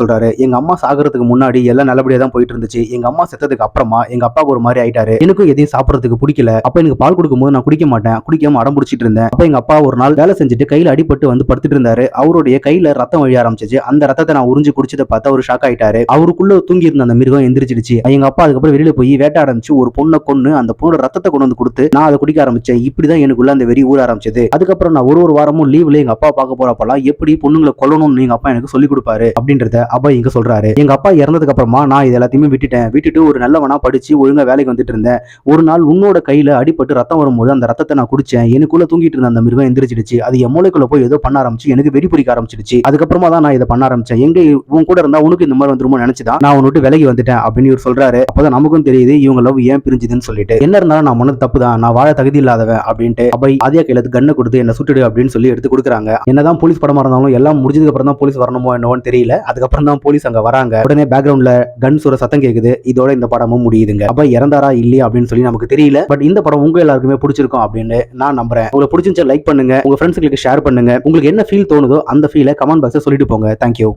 [SPEAKER 1] சொல்றாரு. எங்க அம்மா சாகிறதுக்கு முன்னாடி எல்லாம் நல்லபடியா தான் போயிட்டு இருந்துச்சு. எங்க அம்மா செத்ததுக்கு அப்புறமா எங்க அப்பாவுக்கு ஒரு மாதிரி ஆயிட்டாரு. எனக்கும் எதையும் சாப்பிடறதுக்கு பிடிக்கல. அப்ப எனக்கு பால் கொடுக்கும் போது நான் குடிக்க மாட்டேன், குடிக்காம அடம் பிடிச்சிட்டு இருந்தேன். அப்ப எங்க அப்பா ஒரு நாள் வேலை செஞ்சுட்டு கையில அடிபட்டு வந்து படுத்துட்டு இருந்தாரு. அவருடைய கையில ரத்தம் வழிய ஆரம்பிச்சிச்சு. அந்த ரத்தத்தை நான் உறிஞ்சு குடிச்சதை பார்த்து அவர் ஷாக் ஆயிட்டாரு. அவருக்குள்ள தூங்கி இருந்த அந்த மிருகம் எந்திரிச்சிடுச்சு. எங்க அப்பா அதுக்கப்புறம் வெளியில போய் வேட்ட ஆரம்பிச்சு ஒரு பொண்ணை கொன்னு அந்த பொண்ணோட ரத்தத்தை கொண்டு வந்து கொடுத்து நான் அதை குடிக்க ஆரம்பிச்சேன். இப்படிதான் எனக்குள்ள அந்த வெறி ஊற ஆரம்பிச்சது. அதுக்கப்புறம் நான் ஒரு வாரமும் லீவ்ல எங்க அப்பா பார்க்க போறப்பெல்லாம் எப்படி பொண்ணுங்களை கொல்லணும்னு எங்க அப்பா எனக்கு சொல்லி கொடுப்பாரு அப்படின்றத அபய் இங்க சொல்றாரு. எங்க அப்பா இறந்ததுக்கு அப்புறமா நான் இது எல்லாத்தையுமே விட்டுட்டு ஒரு நல்லவனா படிச்சு ஒழுங்கா வேலைக்கு வந்துட்டு இருந்தேன். ஒரு நாள் உன்னோட கையில அடிபட்டு ரத்தம் வரும்போது அந்த ரத்தத்தை நான் குடிச்சேன். எனக்குள்ள தூங்கிட்டு இருந்த அந்த மிருகம் எந்திரிச்சிடுச்சு. அது என் மூளைக்குள்ள போய் ஏதோ பண்ண ஆரம்பிச்சு எனக்கு வெறி பிடிக்க ஆரம்பிச்சிடுச்சு. அதுக்கப்புறமா தான் நான் இதை பண்ண ஆரம்பிச்சேன். எங்க உன் கூட இருந்தா உனக்கு இந்த மாதிரி வந்துருமோ நினைச்சுதான் நான் உன்னை விட்டு விலகி வந்துட்டேன் அப்படின்னு இவர் சொல்றாரு. அப்பதான் நமக்கும் தெரியுது இவங்க லவ் ஏன் பிரிஞ்சுதுன்னு சொல்லிட்டு. என்ன இருந்தாலும் நான் மனது தப்பு தப்பு தான், நான் வாழ தகுதி இல்லாதவன் அப்படின்ட்டு அபய் ஆதியா கையில கண்ணை கொடுத்து என்ன சுட்டுடு அப்படின்னு சொல்லி எடுத்து கொடுக்குறாங்க. என்னதான் போலீஸ் படமா இருந்தாலும் எல்லாம் முடிஞ்சதுக்கு அப்புறம் தான் போலீஸ் வரணுமோ என்னவோன்னு தெரியல. அதுக்கப்புறம் தான் போலீஸ் அங்க வராங்க. உடனே பேக்ரவுண்ட்ல கன் சுர சத்தம் கேக்குது. இதோட இந்த படமும் முடியுதுங்க. அபய் இறந்தாரா இல்லையா அப்படின்னு சொல்லி நமக்கு தெரியல. பட் இந்த படம் உங்க எல்லாருக்குமே பிடிச்சிருக்கும் அப்படின்னு நான் நம்புறேன். உங்களுக்கு பிடிச்சிருந்தா லைக் பண்ணுங்க, உங்க ஃப்ரெண்ட்ஸ்களுக்கு ஷேர் பண்ணுங்க. உங்களுக்கு என்ன ஃபீல் தோணுதோ அந்த ஃபீலை கமெண்ட் பாக்ஸ்ல சொல்லிட்டு போங்க. தேங்க்யூ.